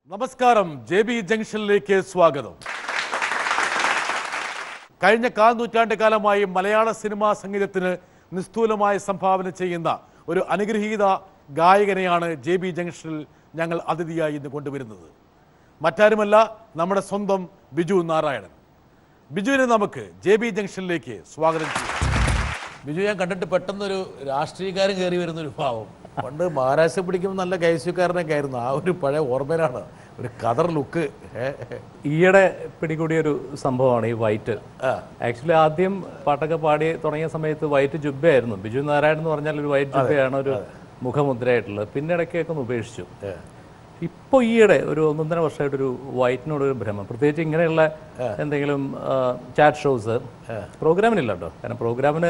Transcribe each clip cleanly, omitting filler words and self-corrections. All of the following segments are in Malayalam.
നമസ്കാരം, JB ജംഗ്ഷനിലേക്ക് സ്വാഗതം. കഴിഞ്ഞ കാൽനൂറ്റാണ്ട് കാലമായി മലയാള സിനിമാ സംഗീതത്തിന് നിസ്തൂലമായ സംഭാവന ചെയ്യുന്ന ഒരു അനുഗ്രഹീത ഗായകനെയാണ് JB ജംഗ്ഷനിൽ ഞങ്ങൾ അതിഥിയായി ഇന്ന് കൊണ്ടുവരുന്നത്. മറ്റാരുമല്ല, നമ്മുടെ സ്വന്തം ബിജു നാരായണൻ. ബിജുവിനെ നമുക്ക് JB ജംഗ്ഷനിലേക്ക് സ്വാഗതം ചെയ്യാം. ബിജു, ഞാൻ കണ്ടിട്ട് പെട്ടെന്നൊരു രാഷ്ട്രീയക്കാരൻ കയറി വരുന്നൊരു ഭാവം. പണ്ട് മഹാരാഷ്ട്ര പിടിക്കുമ്പോൾ നല്ല കൈസുകാരനൊക്കെ ആയിരുന്നു. ആ ഒരു പഴയ ഓർമ്മയിലാണ്, ഒരു കതർ ലുക്ക്. ഈയിടെ പിടികൂടിയൊരു സംഭവമാണ് ഈ വൈറ്റ്. ആക്ച്വലി ആദ്യം പാട്ടൊക്കെ പാടി തുടങ്ങിയ സമയത്ത് വൈറ്റ് ജുബ്ബയായിരുന്നു. ബിജു നാരായണൻ എന്ന് പറഞ്ഞാൽ ഒരു വൈറ്റ് ജുബ്ബയാണ് ഒരു മുഖമുദ്രയായിട്ടുള്ളത്. പിന്നെ ഇടയ്ക്കൊക്കെ ഒന്ന് ഉപേക്ഷിച്ചു. ഇപ്പോൾ ഈയിടെ ഒരു 1.5 വർഷമായിട്ടൊരു വൈറ്റിനോടൊരു ഭ്രമം, പ്രത്യേകിച്ച് ഇങ്ങനെയുള്ള എന്തെങ്കിലും ചാറ്റ് ഷോസ് പ്രോഗ്രാമിനില്ല കേട്ടോ. കാരണം പ്രോഗ്രാമിന്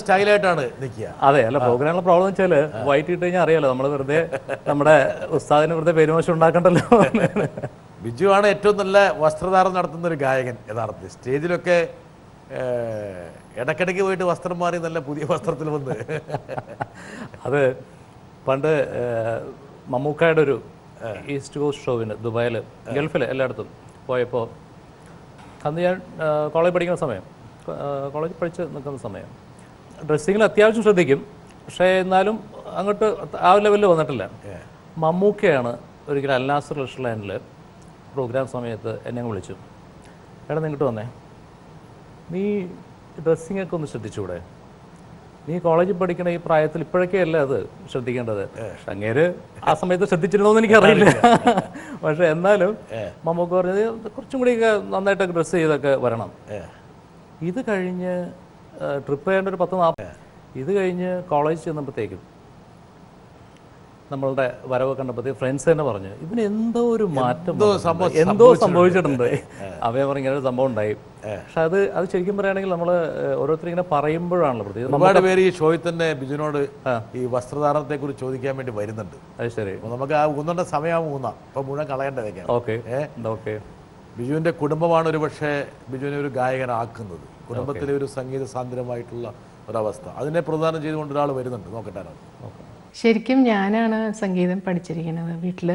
സ്റ്റൈലായിട്ടാണ് നിൽക്കുക. അതെ, അല്ല, പ്രോഗ്രാമിലെ പ്രോബ്ലം വെച്ചാൽ വൈറ്റ് ഇട്ട് കഴിഞ്ഞാൽ അറിയാലോ, നമ്മൾ വെറുതെ നമ്മുടെ ഉസ്താദിന് വെറുതെ പെരുമോശം ഉണ്ടാക്കണ്ടല്ലോ. ബിജു ആണ് ഏറ്റവും നല്ല വസ്ത്രധാരണം നടത്തുന്ന ഒരു ഗായകൻ. യഥാർത്ഥത്തിൽ സ്റ്റേജിലൊക്കെ ഇടയ്ക്കിടയ്ക്ക് പോയിട്ട് വസ്ത്രം മാറി നല്ല പുതിയ വസ്ത്രത്തിൽ വന്ന്. അത് പണ്ട് മമ്മൂക്കയുടെ ഒരു ഈസ്റ്റ് കോസ്റ്റ് ഷോവിന് ദുബായിൽ, ഗൾഫിൽ എല്ലായിടത്തും പോയപ്പോൾ, അന്ന് ഞാൻ കോളേജ് പഠിക്കുന്ന സമയം, കോളേജ് പഠിച്ച് നിൽക്കുന്ന സമയം, ഡ്രസ്സിങ്ങിൽ അത്യാവശ്യം ശ്രദ്ധിക്കും, പക്ഷേ എന്നാലും അങ്ങോട്ട് ആ ലെവലിൽ വന്നിട്ടില്ല. മമ്മൂക്കയാണ് ഒരിക്കലും അൽനാസർ റെസ്റ്റോറൻറ്റിൽ പ്രോഗ്രാം സമയത്ത് എന്നെ വിളിച്ചു. എടാ, നിങ്ങോട്ട് വന്നേ, നീ ഡ്രസ്സിങ്ങൊക്കെ ഒന്ന് ശ്രദ്ധിച്ചൂടെ? നീ കോളേജിൽ പഠിക്കണ ഈ പ്രായത്തിൽ ഇപ്പോഴൊക്കെ അല്ലേ അത് ശ്രദ്ധിക്കേണ്ടത്. പക്ഷെ അങ്ങേര് ആ സമയത്ത് ശ്രദ്ധിച്ചിരുന്നോന്ന് എനിക്കറിയില്ല. പക്ഷെ എന്നാലും മമ്മൂക്ക് പറഞ്ഞത് കുറച്ചും കൂടിയൊക്കെ നന്നായിട്ടൊക്കെ ഡ്രസ്സ് ചെയ്തൊക്കെ വരണം. ഇത് കഴിഞ്ഞ് ട്രിപ്പ് ചെയ്യേണ്ട ഒരു 10-40, ഇത് കഴിഞ്ഞ് കോളേജ് ചെന്നപ്പോഴത്തേക്കും നമ്മളുടെ വരവ് കണ്ടപ്പോഴത്തേക്ക് ഫ്രണ്ട്സ് തന്നെ പറഞ്ഞു, ഇതിന് എന്തോ ഒരു മാറ്റം, എന്തോ സംഭവിച്ചിട്ടുണ്ട്. അവയെ പറഞ്ഞ ഇങ്ങനെ ഒരു സംഭവം ഉണ്ടായി. പക്ഷെ അത് ശരിക്കും പറയുകയാണെങ്കിൽ നമ്മൾ ഓരോരുത്തർ ഇങ്ങനെ പറയുമ്പോഴാണല്ലോ, പ്രത്യേകിച്ച് ഒരുപാട് പേര് ഈ ഷോയിൽ തന്നെ ബിജുവിനോട് ഈ വസ്ത്രധാരണത്തെ കുറിച്ച് ചോദിക്കാൻ വേണ്ടി വരുന്നുണ്ട്. അത് ശരി, നമുക്ക് ആ ഊന്നേണ്ട സമയം ഇപ്പൊ മുഴുവൻ കളയേണ്ടതൊക്കെയാണ്. ഓക്കെ. ബിജുവിന്റെ കുടുംബമാണ് ഒരു പക്ഷേ ബിജുവിനെ ഒരു ഗായകനാക്കുന്നത്. കുടുംബത്തിലെ ഒരു സംഗീത സാന്ദ്രമായിട്ടുള്ള ഒരവസ്ഥ, അതിനെ പ്രദാനം ചെയ്തുകൊണ്ട് ഒരാൾ വരുന്നുണ്ട്. നോക്കട്ടെ. ശരിക്കും ഞാനാണ് സംഗീതം പഠിച്ചിരിക്കുന്നത് വീട്ടിൽ.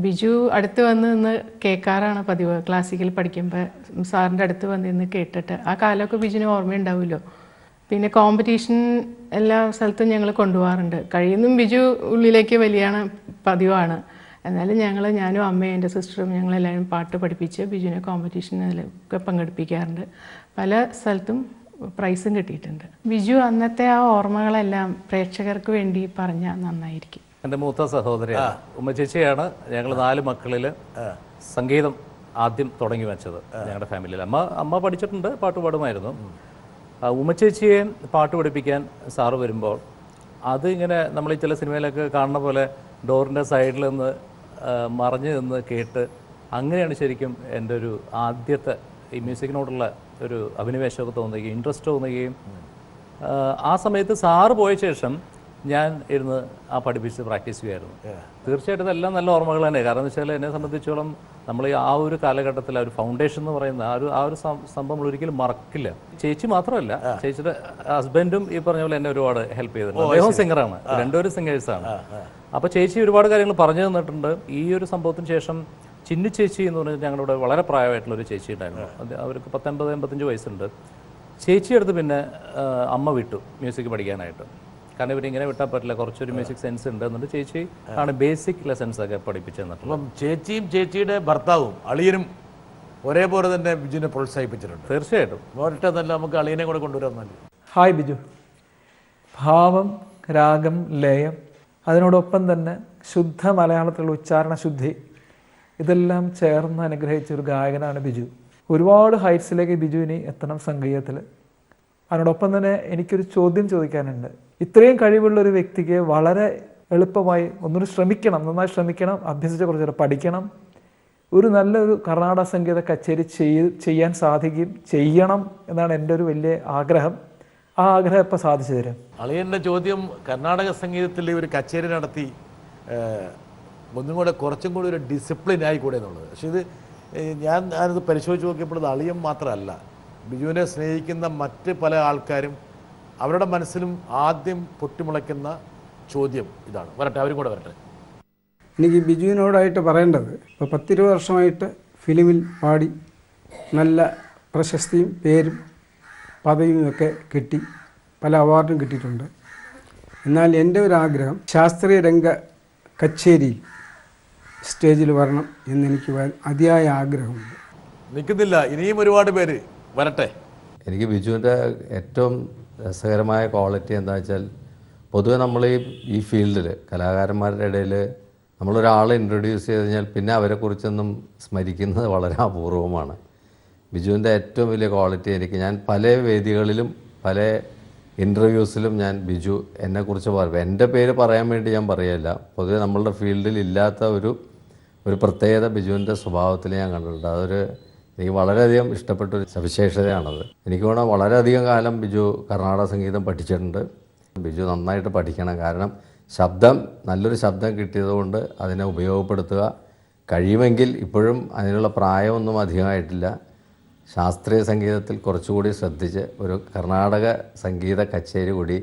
ബിജു അടുത്ത് വന്ന് നിന്ന് കേൾക്കാറാണ് പതിവ്. ക്ലാസിക്കൽ പഠിക്കുമ്പോൾ സാറിൻ്റെ അടുത്ത് വന്നിരുന്ന് കേട്ടിട്ട് ആ കാലമൊക്കെ ബിജുവിന് ഓർമ്മയുണ്ടാവുമല്ലോ. പിന്നെ കോമ്പറ്റീഷൻ എല്ലാ സ്ഥലത്തും ഞങ്ങൾ കൊണ്ടുപോകാറുണ്ട്. കഴിയുന്നതും ബിജു ഉള്ളിലേക്ക് വലിയാണ് പതിവാണ്. എന്നാലും ഞാനും അമ്മയും എൻ്റെ സിസ്റ്ററും ഞങ്ങളെല്ലാവരും പാട്ട് പഠിപ്പിച്ച് ബിജുവിനെ കോമ്പറ്റീഷനിലൊക്കെ പങ്കെടുപ്പിക്കാറുണ്ട്. പല സ്ഥലത്തും പ്രൈസും കിട്ടിയിട്ടുണ്ട്. ബിജു അന്നത്തെ ആ ഓർമ്മകളെല്ലാം പ്രേക്ഷകർക്ക് വേണ്ടി പറഞ്ഞാൽ നന്നായിരിക്കും. എൻ്റെ മൂത്ത സഹോദരിയാണ് ഉമ്മച്ചേച്ചിയാണ്. ഞങ്ങൾ 4 മക്കളിൽ സംഗീതം ആദ്യം തുടങ്ങി വെച്ചത് ഞങ്ങളുടെ ഫാമിലിയിൽ. അമ്മ പഠിച്ചിട്ടുണ്ട്, പാട്ട് പാടുമായിരുന്നു. ഉമ്മച്ചേച്ചിയെ പാട്ട് പഠിപ്പിക്കാൻ സാറ് വരുമ്പോൾ അത് ഇങ്ങനെ നമ്മൾ ഈ ചില സിനിമയിലൊക്കെ കാണുന്ന പോലെ ഡോറിൻ്റെ സൈഡിൽ നിന്ന് മറിഞ്ഞ് നിന്ന് കേട്ട്, അങ്ങനെയാണ് ശരിക്കും എൻ്റെ ഒരു ആദ്യത്തെ ഈ മ്യൂസിക്കിനോടുള്ള ഒരു അഭിനിവേശമൊക്കെ തോന്നുകയും ഇൻട്രസ്റ്റ് തോന്നുകയും. ആ സമയത്ത് സാറ് പോയ ശേഷം ഞാൻ ഇരുന്ന് ആ പഠിപ്പിച്ച് പ്രാക്ടീസ് ചെയ്യുമായിരുന്നു. തീർച്ചയായിട്ടും ഇതെല്ലാം നല്ല ഓർമ്മകൾ തന്നെ. കാരണം എന്ന് വെച്ചാൽ എന്നെ സംബന്ധിച്ചോളം നമ്മൾ ഈ ആ ഒരു കാലഘട്ടത്തിൽ ആ ഒരു ഫൗണ്ടേഷൻ എന്ന് പറയുന്ന ആ ഒരു സംഭവം ഒരിക്കലും മറക്കില്ല. ചേച്ചി മാത്രമല്ല, ചേച്ചിയുടെ ഹസ്ബൻഡും ഈ പറഞ്ഞ പോലെ എന്നെ ഒരുപാട് ഹെൽപ്പ് ചെയ്തിട്ടുണ്ട്. അദ്ദേഹം സിംഗറാണ്, രണ്ടുപേരും സിംഗേഴ്സാണ്. അപ്പോൾ ചേച്ചി ഒരുപാട് കാര്യങ്ങൾ പറഞ്ഞു തന്നിട്ടുണ്ട്. ഈ ഒരു സംഭവത്തിന് ശേഷം ചിന്നു ചേച്ചി എന്ന് പറഞ്ഞാൽ ഞങ്ങളുടെ വളരെ പ്രായമായിട്ടുള്ളൊരു ചേച്ചി ഉണ്ടായിരുന്നു. അവർക്ക് 50-55 വയസ്സുണ്ട്. ചേച്ചിയെടുത്ത് പിന്നെ അമ്മ വിട്ടു മ്യൂസിക് പഠിക്കാനായിട്ട്. കാരണം ഇവരിങ്ങനെ വിട്ടാൽ പറ്റില്ല, കുറച്ചൊരു മ്യൂസിക് സെൻസ് ഉണ്ട് എന്നിട്ട് ചേച്ചി ആണ് ബേസിക് ലെസൺസ് ഒക്കെ പഠിപ്പിച്ചു തന്നിട്ട്. അപ്പം ചേച്ചിയും ചേച്ചിയുടെ ഭർത്താവും അളിയനും ഒരേപോലെ തന്നെ ബിജുവിനെ പ്രോത്സാഹിപ്പിച്ചിട്ടുണ്ട്. തീർച്ചയായിട്ടും ഒരൊറ്റ നല്ല നമുക്ക് അളിയനെ കൂടെ കൊണ്ടുവരാൻ. ഹായ് ബിജു. ഭാവം, രാഗം, ലയം, അതിനോടൊപ്പം തന്നെ ശുദ്ധ മലയാളത്തിലുള്ള ഉച്ചാരണ ശുദ്ധി, ഇതെല്ലാം ചേർന്ന് അനുഗ്രഹിച്ച ഒരു ഗായകനാണ് ബിജു. ഒരുപാട് ഹൈറ്റ്സിലേക്ക് ബിജു ഇനി എത്തണം സംഗീതത്തിൽ. അതിനോടൊപ്പം തന്നെ എനിക്കൊരു ചോദ്യം ചോദിക്കാനുണ്ട്. ഇത്രയും കഴിവുള്ള ഒരു വ്യക്തിക്ക് വളരെ എളുപ്പമായി ഒന്നുകൂടി ശ്രമിക്കണം, നന്നായി ശ്രമിക്കണം, അഭ്യസിച്ച് കുറച്ചുകൂടെ പഠിക്കണം, ഒരു നല്ലൊരു കർണാടക സംഗീത കച്ചേരി ചെയ്യാൻ ചെയ്യണം എന്നാണ് എൻ്റെ ഒരു വലിയ ആഗ്രഹം. ആ ആഗ്രഹം ഇപ്പോൾ സാധിച്ചു തരും. അളിയൻ്റെ ചോദ്യം, കർണാടക സംഗീതത്തിൽ ഒരു കച്ചേരി നടത്തി ഒന്നും കൂടെ കുറച്ചും കൂടി ഒരു ഡിസിപ്ലിൻ ആയിക്കൂടെ എന്നുള്ളത്. പക്ഷേ ഞാനത് പരിശോധിച്ച് നോക്കിയപ്പോൾ ഇത് അളിയൻ മാത്രമല്ല, ബിജുവിനെ സ്നേഹിക്കുന്ന മറ്റ് പല ആൾക്കാരും അവരുടെ മനസ്സിലും ആദ്യം പൊട്ടിമുളയ്ക്കുന്ന ചോദ്യം ഇതാണ്. വരട്ടെ, അവരും കൂടെ വരട്ടെ. എനിക്ക് ബിജുവിനോടായിട്ട് പറയേണ്ടത്, ഇപ്പോൾ 10-20 വർഷമായിട്ട് ഫിലിമിൽ പാടി നല്ല പ്രശസ്തിയും പേരും പദവിയും ഒക്കെ കിട്ടി, പല അവാർഡും കിട്ടിയിട്ടുണ്ട്. എന്നാൽ എൻ്റെ ഒരു ആഗ്രഹം ശാസ്ത്രീയ രംഗ കച്ചേരിയിൽ സ്റ്റേജിൽ വരണം എന്നെനിക്ക് അതിയായ ആഗ്രഹമുണ്ട്. നിൽക്കുന്നില്ല, ഇനിയും ഒരുപാട് പേര് വരട്ടെ. എനിക്ക് ബിജുവിൻ്റെ ഏറ്റവും രസകരമായ ക്വാളിറ്റി എന്താ വെച്ചാൽ, പൊതുവെ നമ്മൾ ഈ ഫീൽഡിൽ കലാകാരന്മാരുടെ ഇടയിൽ നമ്മളൊരാളെ ഇൻട്രൊഡ്യൂസ് ചെയ്ത് കഴിഞ്ഞാൽ പിന്നെ അവരെക്കുറിച്ചൊന്നും സ്മരിക്കുന്നത് വളരെ അപൂർവമാണ്. ബിജുവിൻ്റെ ഏറ്റവും വലിയ ക്വാളിറ്റി എനിക്ക്, ഞാൻ പല വേദികളിലും പല ഇൻ്റർവ്യൂസിലും ഞാൻ ബിജു എന്നെക്കുറിച്ച് പറയും. എൻ്റെ പേര് പറയാൻ വേണ്ടി ഞാൻ പറയല്ല, പൊതുവെ നമ്മളുടെ ഫീൽഡിൽ ഇല്ലാത്ത ഒരു പ്രത്യേകത ബിജുവിൻ്റെ സ്വഭാവത്തിൽ ഞാൻ കണ്ടിട്ടുണ്ട്. എനിക്ക് വളരെയധികം ഇഷ്ടപ്പെട്ടൊരു സവിശേഷതയാണത്. എനിക്ക് വേണം വളരെയധികം കാലം ബിജു കർണാടക സംഗീതം പഠിച്ചിട്ടുണ്ട്. ബിജു നന്നായിട്ട് പഠിക്കണം, കാരണം നല്ലൊരു ശബ്ദം കിട്ടിയതുകൊണ്ട് അതിനെ ഉപയോഗപ്പെടുത്തുക. കഴിയുമെങ്കിൽ ഇപ്പോഴും അതിനുള്ള പ്രായമൊന്നും അധികമായിട്ടില്ല, ശാസ്ത്രീയ സംഗീതത്തിൽ കുറച്ചുകൂടി ശ്രദ്ധിച്ച് ഒരു കർണാടക സംഗീത കച്ചേരി കൂടി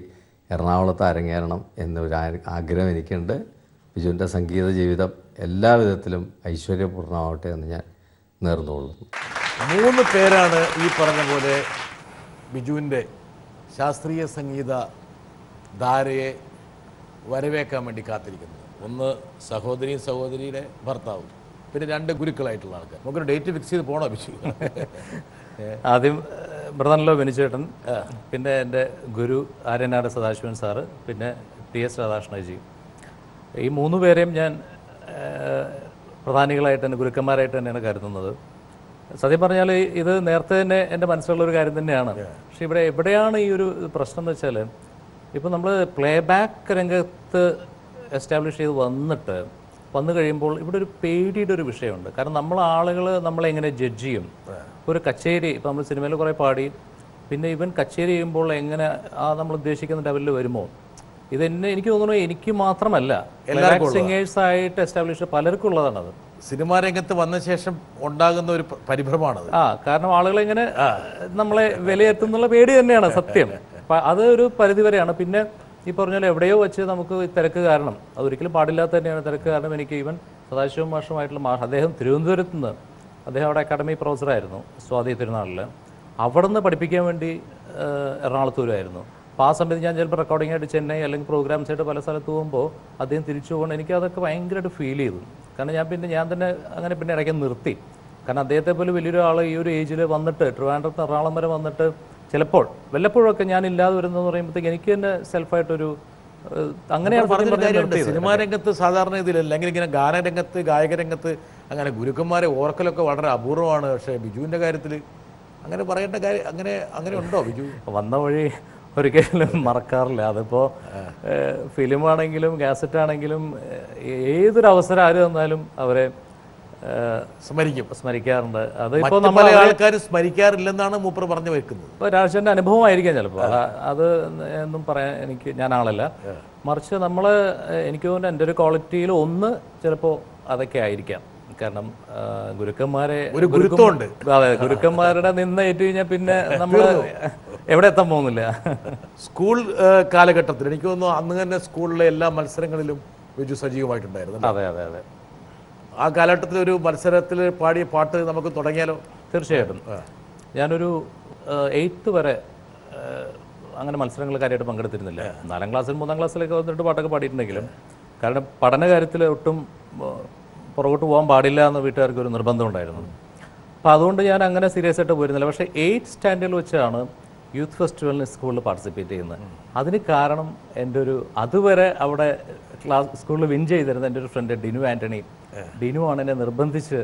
എറണാകുളത്ത് അരങ്ങേറണം എന്നൊരു ആഗ്രഹം എനിക്കുണ്ട്. ബിജുവിൻ്റെ സംഗീത ജീവിതം എല്ലാ വിധത്തിലും ഐശ്വര്യപൂർണ്ണമാവട്ടെ എന്ന് ഞാൻ നേർന്നുകൊള്ളുന്നു. 3 പേരാണ് ഈ പറഞ്ഞ പോലെ ബിജുവിൻ്റെ ശാസ്ത്രീയ സംഗീത ധാരയെ വരവേക്കാൻ വേണ്ടി കാത്തിരിക്കുന്നത്. ഒന്ന് സഹോദരിയുടെ ഭർത്താവ്, പിന്നെ 2 ഗുരുക്കളായിട്ടുള്ള ആൾക്കാർ. നമുക്കൊരു ഡേറ്റ് ഫിക്സ് ചെയ്ത് പോകണോ ബിജു? ആദ്യം മൃദനലോ ബെനിച്ചേട്ടൻ, പിന്നെ എൻ്റെ ഗുരു ആര്യനാട് സദാശിവൻ സാറ്, പിന്നെ TS രാധാകൃഷ്ണജി. ഈ 3 പേരെയും ഞാൻ പ്രധാനികളായിട്ട് തന്നെ, ഗുരുക്കന്മാരായിട്ട് തന്നെയാണ് കരുതുന്നത്. സത്യം പറഞ്ഞാൽ ഇത് നേരത്തെ തന്നെ എൻ്റെ മനസ്സിലുള്ളൊരു കാര്യം തന്നെയാണ്. പക്ഷേ എവിടെയാണ് ഈ ഒരു പ്രശ്നം എന്ന് വെച്ചാൽ, ഇപ്പോൾ നമ്മൾ പ്ലേ ബാക്ക് രംഗത്ത് എസ്റ്റാബ്ലിഷ് ചെയ്ത് വന്നു കഴിയുമ്പോൾ ഇവിടെ ഒരു പേടിയുടെ ഒരു വിഷയമുണ്ട്. കാരണം ആളുകൾ നമ്മളെങ്ങനെ ജഡ്ജ് ചെയ്യും? ഒരു കച്ചേരി ഇപ്പോൾ നമ്മൾ സിനിമയിൽ കുറേ പാടി, പിന്നെ ഇവൻ കച്ചേരി ചെയ്യുമ്പോൾ എങ്ങനെ നമ്മൾ ഉദ്ദേശിക്കുന്ന ലെവലിൽ വരുമോ? എനിക്ക് തോന്നുന്നു എനിക്ക് മാത്രമല്ല, സിംഗേഴ്സായിട്ട് എസ്റ്റാബ്ലിഷ് പലർക്കും ഉള്ളതാണത്. സിനിമാ രംഗത്ത് വന്ന ശേഷം ഉണ്ടാകുന്ന ഒരു പരിഭ്രമമാണത്. കാരണം ആളുകളെങ്ങനെ നമ്മളെ വിലയിരുത്തുന്നുള്ള പേടി തന്നെയാണ് സത്യം. അത് ഒരു പരിധിവരെയാണ്. പിന്നെ ഈ പറഞ്ഞാൽ എവിടെയോ വെച്ച് നമുക്ക് തിരക്ക് കാരണം, അതൊരിക്കലും പാടില്ലാത്ത തന്നെയാണ് തിരക്ക് കാരണം. എനിക്ക് ഈവൻ സദാശിവം മാഷുമായിട്ടുള്ള അദ്ദേഹം തിരുവനന്തപുരത്ത് നിന്ന്, അദ്ദേഹം അവിടെ അക്കാഡമി പ്രൊഫസറായിരുന്നു സ്വാതി തിരുനാളിൽ, അവിടെ നിന്ന് പഠിപ്പിക്കാൻ വേണ്ടി എറണാകുളത്ത് വരുമായിരുന്നു. അപ്പോൾ ആ സമയത്ത് ഞാൻ ചിലപ്പോൾ റെക്കോർഡിംഗ് ആയിട്ട് ചെന്നൈ അല്ലെങ്കിൽ പ്രോഗ്രാംസ് ആയിട്ട് പല സ്ഥലത്ത് പോകുമ്പോൾ അദ്ദേഹം തിരിച്ചു പോകണം. എനിക്ക് അതൊക്കെ ഭയങ്കരമായിട്ട് ഫീൽ ചെയ്തു. കാരണം ഞാൻ തന്നെ അങ്ങനെ പിന്നെ ഇടയ്ക്ക് നിർത്തി. കാരണം അദ്ദേഹത്തെ പോലെ വലിയൊരു ആൾ ഈ ഒരു ഏജിൽ വന്നിട്ട് ട്രിവാൻഡ്രത്ത് എറണാകുളം വരെ വന്നിട്ട് ചിലപ്പോൾ വല്ലപ്പോഴൊക്കെ ഞാൻ ഇല്ലാതെ വരുന്നതെന്ന് പറയുമ്പോഴത്തേക്ക് എനിക്ക് തന്നെ സെൽഫായിട്ടൊരു അങ്ങനെയാണ്. സിനിമാ രംഗത്ത് സാധാരണ ഇതിലല്ല, അല്ലെങ്കിൽ ഇങ്ങനെ ഗാനരംഗത്ത് ഗായകരംഗത്ത് അങ്ങനെ ഗുരുക്കന്മാരെ ഓർക്കലൊക്കെ വളരെ അപൂർവമാണ്. പക്ഷേ ബിജുവിൻ്റെ കാര്യത്തിൽ അങ്ങനെ പറയേണ്ട കാര്യം അങ്ങനെ ഉണ്ടോ? ബിജു വന്ന വഴി ഒരിക്കലും മറക്കാറില്ല. അതിപ്പോൾ ഫിലിമാണെങ്കിലും കാസറ്റാണെങ്കിലും ഏതൊരു അവസരം ആര് തന്നാലും അവരെ സ്മരിക്കാറുണ്ട്. അതിപ്പോൾ നമ്മൾ ആൾക്കാർ സ്മരിക്കാറില്ലെന്നാണ് മൂപ്പർ പറഞ്ഞു വെക്കുന്നത്. ഇപ്പോൾ രാജേഷിൻ്റെ അനുഭവമായിരിക്കാം ചിലപ്പോൾ. അത് എന്നും പറയാൻ ഞാൻ ആളല്ല. മറിച്ച് എനിക്ക് തോന്നുന്നു എൻ്റെ ഒരു ക്വാളിറ്റിയിൽ ഒന്ന് ചിലപ്പോൾ അതൊക്കെ ആയിരിക്കാം. കാരണം ഗുരുക്കന്മാരെ അതെ, ഗുരുക്കന്മാരുടെ നിന്ന് ഏറ്റു കഴിഞ്ഞാൽ പിന്നെ നമ്മൾ എവിടെ എത്താൻ പോകുന്നില്ല. സ്കൂൾ കാലഘട്ടത്തിൽ എനിക്ക് തോന്നുന്നു അന്ന് തന്നെ സ്കൂളിലെ എല്ലാ മത്സരങ്ങളിലും ബിജു സജീവമായിട്ടുണ്ടായിരുന്നു. അതെ അതെ അതെ. ആ കാലഘട്ടത്തിൽ ഒരു മത്സരത്തിൽ പാടിയ പാട്ട് നമുക്ക് തുടങ്ങിയാലോ? തീർച്ചയായിട്ടും. ഞാനൊരു 8th വരെ അങ്ങനെ മത്സരങ്ങൾ കാര്യമായിട്ട് പങ്കെടുത്തിരുന്നില്ല. 4ാം ക്ലാസ്സിലും 3ാം ക്ലാസ്സിലൊക്കെ വന്നിട്ട് പാട്ടൊക്കെ പാടിയിട്ടുണ്ടെങ്കിലും, കാരണം പഠന കാര്യത്തിൽ ഒട്ടും പുറകോട്ട് പോകാൻ പാടില്ല എന്ന് വീട്ടുകാർക്ക് ഒരു നിർബന്ധം ഉണ്ടായിരുന്നു. അപ്പോൾ അതുകൊണ്ട് ഞാൻ അങ്ങനെ സീരിയസ് ആയിട്ട് പോയിരുന്നില്ല. പക്ഷേ 8th സ്റ്റാൻഡേർഡിൽ വെച്ചാണ് യൂത്ത് ഫെസ്റ്റിവലിന് സ്കൂളിൽ പാർട്ടിസിപ്പേറ്റ് ചെയ്യുന്നത്. അതിന് കാരണം എൻ്റെ അതുവരെ അവിടെ സ്കൂളിൽ വിൻ ചെയ്തിരുന്ന എൻ്റെ ഒരു ഫ്രണ്ട് ഡിനു ആൻ്റണി. ഡിനു ആണ് എന്നെ നിർബന്ധിച്ച്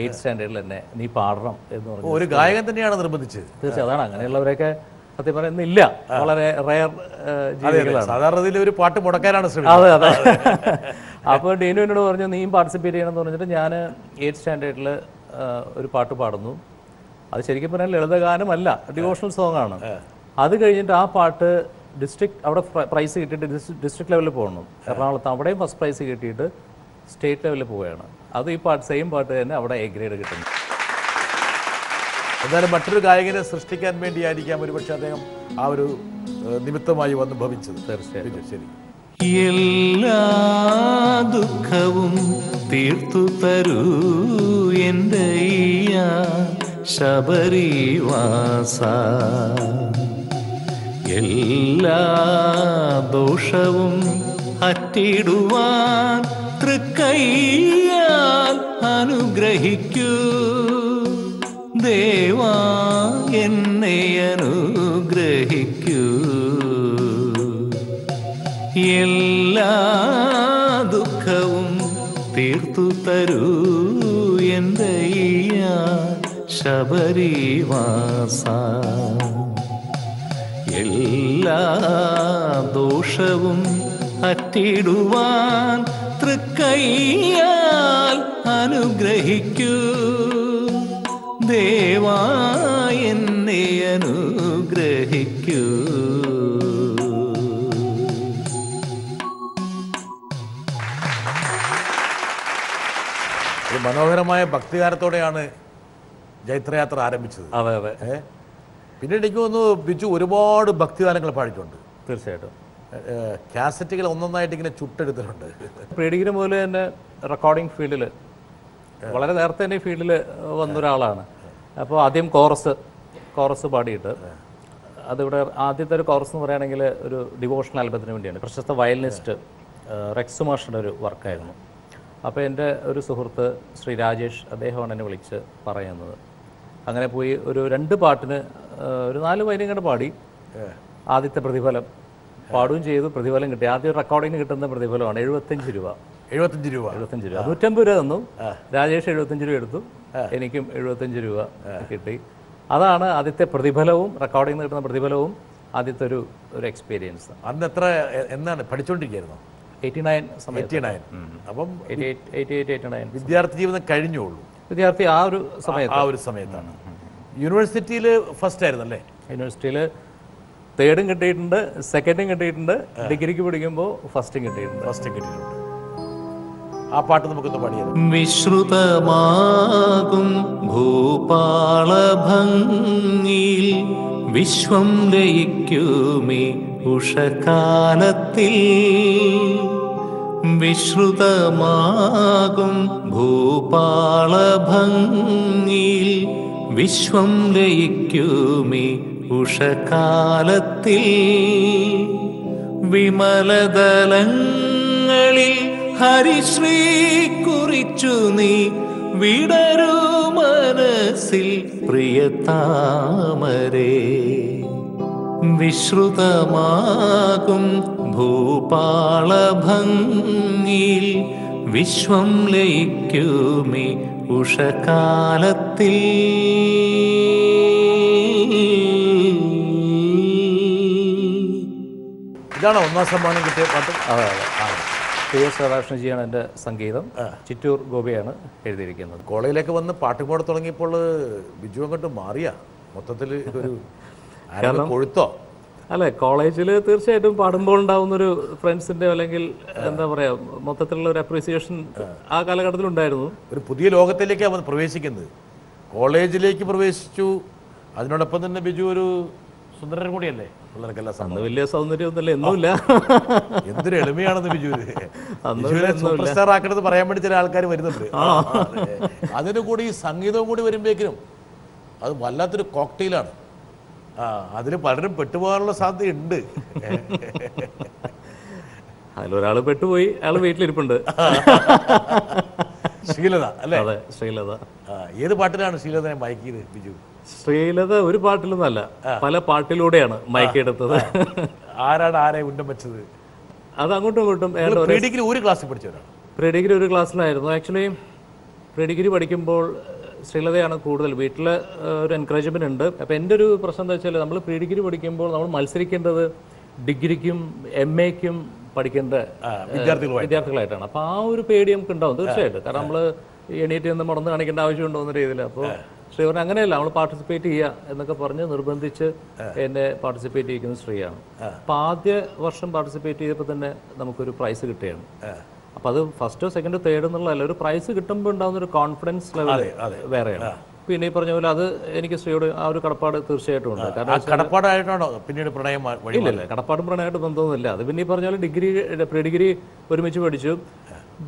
8th സ്റ്റാൻഡേർഡിൽ തന്നെ നീ പാടണം എന്ന് പറഞ്ഞു. ഒരു ഗായകൻ തന്നെയാണ് നിർബന്ധിച്ചത്. തീർച്ചയായും അതാണ്. അങ്ങനെയുള്ളവരൊക്കെ സത്യം പറയുന്നില്ല, വളരെ റയർ ജീവികളാണ്. സാധാരണ ഒരു പാട്ട് മുടക്കാനാണ് ശ്രമിക്കുന്നത്. അതെ അതെ. അപ്പോൾ ഡിനു എന്നോട് പറഞ്ഞു നീയും പാർട്ടിസിപ്പേറ്റ് ചെയ്യണമെന്ന് പറഞ്ഞിട്ട് ഞാൻ 8th സ്റ്റാൻഡേർഡിൽ ഒരു പാട്ട് പാടുന്നു. അത് ശരിക്കും പറഞ്ഞാൽ ലളിതഗാനമല്ല, ഡിവോഷണൽ സോങ് ആണ്. അത് കഴിഞ്ഞിട്ട് ആ പാട്ട് അവിടെ പ്രൈസ് കിട്ടിയിട്ട് ഡിസ്ട്രിക്ട് ലെവലിൽ പോകണം. എറണാകുളത്ത് അവിടെയും ഫസ്റ്റ് പ്രൈസ് കിട്ടിയിട്ട് സ്റ്റേറ്റ് ലെവലിൽ പോവുകയാണ്. അത് ഈ സെയിം പാട്ട് തന്നെ അവിടെ A ഗ്രേഡ് കിട്ടുന്നു. എന്നാലും മറ്റൊരു ഗായകനെ സൃഷ്ടിക്കാൻ വേണ്ടിയായിരിക്കാം ഒരുപക്ഷെ അദ്ദേഹം ആ ഒരു നിമിത്തമായി വന്ന് ഭവിച്ചത്. തീർച്ചയായിട്ടും. ശരി. എല്ലാ ദുഃഖവും തീർത്തു തരൂ എൻ്റെ അയ്യ ശബരിവാസ. എല്ലാ ദോഷവും അറ്റിടുവാൻ തൃക്കൈയാൽ അനുഗ്രഹിക്കൂ ദേവാ, എന്നെ അനുഗ്രഹിക്കൂ. എല്ലാ ദുഃഖവും തീർത്തു തരൂ എൻ്റെ അയ്യ ശബരിവാസ. എല്ലാ ദോഷവും അറ്റിടുവാൻ തൃക്കൈയാൽ അനുഗ്രഹിക്കൂ ദേവാ, എന്നെ അനുഗ്രഹിക്കൂ. ഒരു മനോഹരമായ ഭക്തികാരത്തോടെയാണ് ജൈത്രയാത്ര ആരംഭിച്ചത്. അതെ അതെ, പിന്നീട് എനിക്ക് തോന്നുന്നു ബിജു ഒരുപാട് ഭക്തിഗാനങ്ങൾ പാടിയിട്ടുണ്ട്. തീർച്ചയായിട്ടും. കാസറ്റുകൾ ഒന്നൊന്നായിട്ട് ഇങ്ങനെ ചുട്ടെടുത്തിട്ടുണ്ട്. പ്രീ ഡിഗ്രി മുതൽ തന്നെ റെക്കോർഡിംഗ് ഫീൽഡിൽ വളരെ നേരത്തെ തന്നെ ഈ ഫീൽഡിൽ വന്നൊരാളാണ്. അപ്പോൾ ആദ്യം കോറസ് പാടിയിട്ട്, അതിവിടെ ആദ്യത്തെ ഒരു കോറസ് എന്ന് പറയുകയാണെങ്കിൽ ഒരു ഡിവോഷണൽ ആൽബത്തിന് വേണ്ടിയാണ്. പ്രശസ്ത വയലിനിസ്റ്റ് റെക്സ് മാഷിൻ്റെ ഒരു വർക്കായിരുന്നു. അപ്പോൾ എൻ്റെ ഒരു സുഹൃത്ത് ശ്രീ രാജേഷ്, അദ്ദേഹമാണ് എന്നെ വിളിച്ച് പറയുന്നത്. അങ്ങനെ പോയി ഒരു 2 പാട്ടിന് ഒരു 4 വയലിൻ കണ്ട് പാടി. ആദ്യത്തെ പ്രതിഫലം പാടുകയും ചെയ്തു, പ്രതിഫലം കിട്ടി. ആദ്യം റെക്കോർഡിങ്ങിന് കിട്ടുന്ന പ്രതിഫലമാണ് 75 രൂപ. 75 രൂപ 150 രൂപ തന്നു. രാജേഷ് 75 രൂപ എടുത്തു, എനിക്കും 75 രൂപ കിട്ടി. അതാണ് ആദ്യത്തെ പ്രതിഫലവും, റെക്കോർഡിങ്ങിന് കിട്ടുന്ന പ്രതിഫലവും ആദ്യത്തെ ഒരു എക്സ്പീരിയൻസ്. അന്ന് എന്നാണ് പഠിച്ചുകൊണ്ടിരിക്കുകയായിരുന്നു? 89 സമയത്ത്. 89. അപ്പം 88-89 വിദ്യാർത്ഥി ജീവിതം കഴിഞ്ഞുള്ളൂ. വിദ്യാർത്ഥി ആ ഒരു സമയത്താണ്. യൂണിവേഴ്സിറ്റിയിൽ ഫസ്റ്റ് ആയിരുന്നല്ലേ? യൂണിവേഴ്സിറ്റിയിൽ 3rd കിട്ടിയിട്ടുണ്ട്, 2nd കിട്ടിയിട്ടുണ്ട്, ഡിഗ്രിക്ക് പഠിക്കുമ്പോൾ ഫസ്റ്റും കിട്ടിയിട്ടുണ്ട്. ആ പാട്ട് നമുക്കൊന്ന് പാടിയത്. വിശ്രുതമാകും ഭൂപാളഭംഗിയിൽ വിശ്വം ലയിക്കുമേ ഉഷകാലത്തിൽ. വിശ്രുതമാകും ഭൂപാളഭംഗിയിൽ വിശ്വം ലയിക്കുമേ ഉഷകാലത്തിൽ. വിമലദലങ്ങളിൽ ഹരിശ്രീ കുറിച്ചു നീ വിടരൂ മനസ്സിൽ പ്രിയതാമരേ. വിശ്രുതമാകും ഭൂപാളഭംഗിയിൽ വിശ്വം ലയിക്കുമേ ഉഷകാലത്തിൽ. ഇതാണോ 1ാം സമ്മാനം കിട്ടിയ പാട്ട്? അതെ. PS രാധാകൃഷ്ണജിയാണ് എൻ്റെ സംഗീതം, ചിറ്റൂർ ഗോപിയാണ് എഴുതിയിരിക്കുന്നത്. കോളേജിലേക്ക് വന്ന് പാട്ടും കൂടെ തുടങ്ങിയപ്പോൾ ബിജു അങ്ങോട്ട് മാറിയ മൊത്തത്തിൽ ഒരു കൊഴുത്തോ? അല്ല, കോളേജിൽ തീർച്ചയായിട്ടും പാടുമ്പോൾ ഉണ്ടാവുന്നൊരു ഫ്രണ്ട്സിൻ്റെ അല്ലെങ്കിൽ എന്താ പറയുക, മൊത്തത്തിലുള്ള ഒരു അപ്രീസിയേഷൻ ആ കാലഘട്ടത്തിലുണ്ടായിരുന്നു. ഒരു പുതിയ ലോകത്തിലേക്കാണ് അവൻ പ്രവേശിക്കുന്നത്. കോളേജിലേക്ക് പ്രവേശിച്ചു, അതിനോടൊപ്പം തന്നെ ബിജു ഒരു സുന്ദരൻ കൂടിയല്ലേ? പിള്ളേർക്കെല്ലാം അന്ന് വലിയ സൗന്ദര്യമൊന്നുമില്ല, ഒന്നുമില്ല. എന്തൊരു എളിമയാണെന്ന് ബിജുവിന്. സൂപ്പർ സ്റ്റാർ ആക്കണമെന്ന് പറയാൻ വേണ്ടി ചില ആൾക്കാർ വരുന്നുണ്ട്. അതിന് കൂടി ഈ സംഗീതവും കൂടി വരുമ്പോഴേക്കും അത് വല്ലാത്തൊരു കോക്ടെയിലാണ്. അതിൽ പലരും പെട്ടുപോകാനുള്ള സാധ്യതയുണ്ട്. അതിലൊരാൾ പെട്ടുപോയി, അയാൾ വീട്ടിലിരിപ്പുണ്ട്. ശ്രീലത അല്ലേ? അതെ, ശ്രീലത. ഏത് പാട്ടിലാണ് ശ്രീലതനെ മയക്കിയത് ബിജു? ശ്രീലത ഒരു പാട്ടിലൊന്നല്ല, പല പാട്ടിലൂടെയാണ് മയക്കെടുത്തത്. ആരാണ് ആരെ ഉന്നം വെച്ചത്? അത് അങ്ങോട്ടും ഇങ്ങോട്ടും. പ്രീ ഡിഗ്രി ഒരു ക്ലാസ്സിൽ പഠിച്ചവരാണ്? പ്രീ ഡിഗ്രി ഒരു ക്ലാസ്സിലായിരുന്നു. ആക്ച്വലി പ്രീ ഡിഗ്രി പഠിക്കുമ്പോൾ ശ്രീലതയാണ് കൂടുതൽ. വീട്ടിൽ ഒരു എൻകറേജ്മെന്റ് ഉണ്ട്. അപ്പോൾ എൻ്റെ ഒരു പ്രശ്നം എന്താ വെച്ചാൽ, നമ്മൾ പ്രീ ഡിഗ്രി പഠിക്കുമ്പോൾ നമ്മൾ മത്സരിക്കേണ്ടത് ഡിഗ്രിക്കും MAക്കും പഠിക്കേണ്ട വിദ്യാർത്ഥികളായിട്ടാണ്. അപ്പോൾ ആ ഒരു പേടി നമുക്ക് ഉണ്ടാവും തീർച്ചയായിട്ടും. കാരണം നമ്മൾ എണീറ്റ് നിന്ന് മറന്ന് കാണിക്കേണ്ട ആവശ്യമുണ്ടോ എന്ന രീതിയിൽ. അപ്പോൾ ശ്രീവരൻ അങ്ങനെയല്ല, നമ്മൾ പാർട്ടിസിപ്പേറ്റ് ചെയ്യുക എന്നൊക്കെ പറഞ്ഞ് നിർബന്ധിച്ച് എന്നെ പാർട്ടിസിപ്പേറ്റ് ചെയ്യിക്കുന്ന ശ്രീയാണ്. അപ്പോൾ ആദ്യ വർഷം പാർട്ടിസിപ്പേറ്റ് ചെയ്തപ്പോൾ തന്നെ നമുക്കൊരു പ്രൈസ് കിട്ടുകയാണ്. അപ്പോൾ അത് 1st, 2nd, 3rd എന്നുള്ളതല്ല, ഒരു പ്രൈസ് കിട്ടുമ്പോൾ ഉണ്ടാകുന്ന ഒരു കോൺഫിഡൻസ് ലെവൽ വേറെയാണ്. പിന്നെ ഈ പറഞ്ഞ പോലെ അത് എനിക്ക് ശ്രീയോട് ആ ഒരു കടപ്പാട് തീർച്ചയായിട്ടും ഉണ്ട്. കാരണം ആ കടപ്പാടായിട്ടാണോ പിന്നീട് പ്രണയം വഴി? ഇല്ലല്ല, കടപ്പാടും പ്രണയമായിട്ട് ബന്ധമൊന്നുമില്ല. അത് പിന്നെ ഈ പറഞ്ഞ പോലെ പ്രീ ഡിഗ്രി ഒരുമിച്ച് പഠിച്ചു.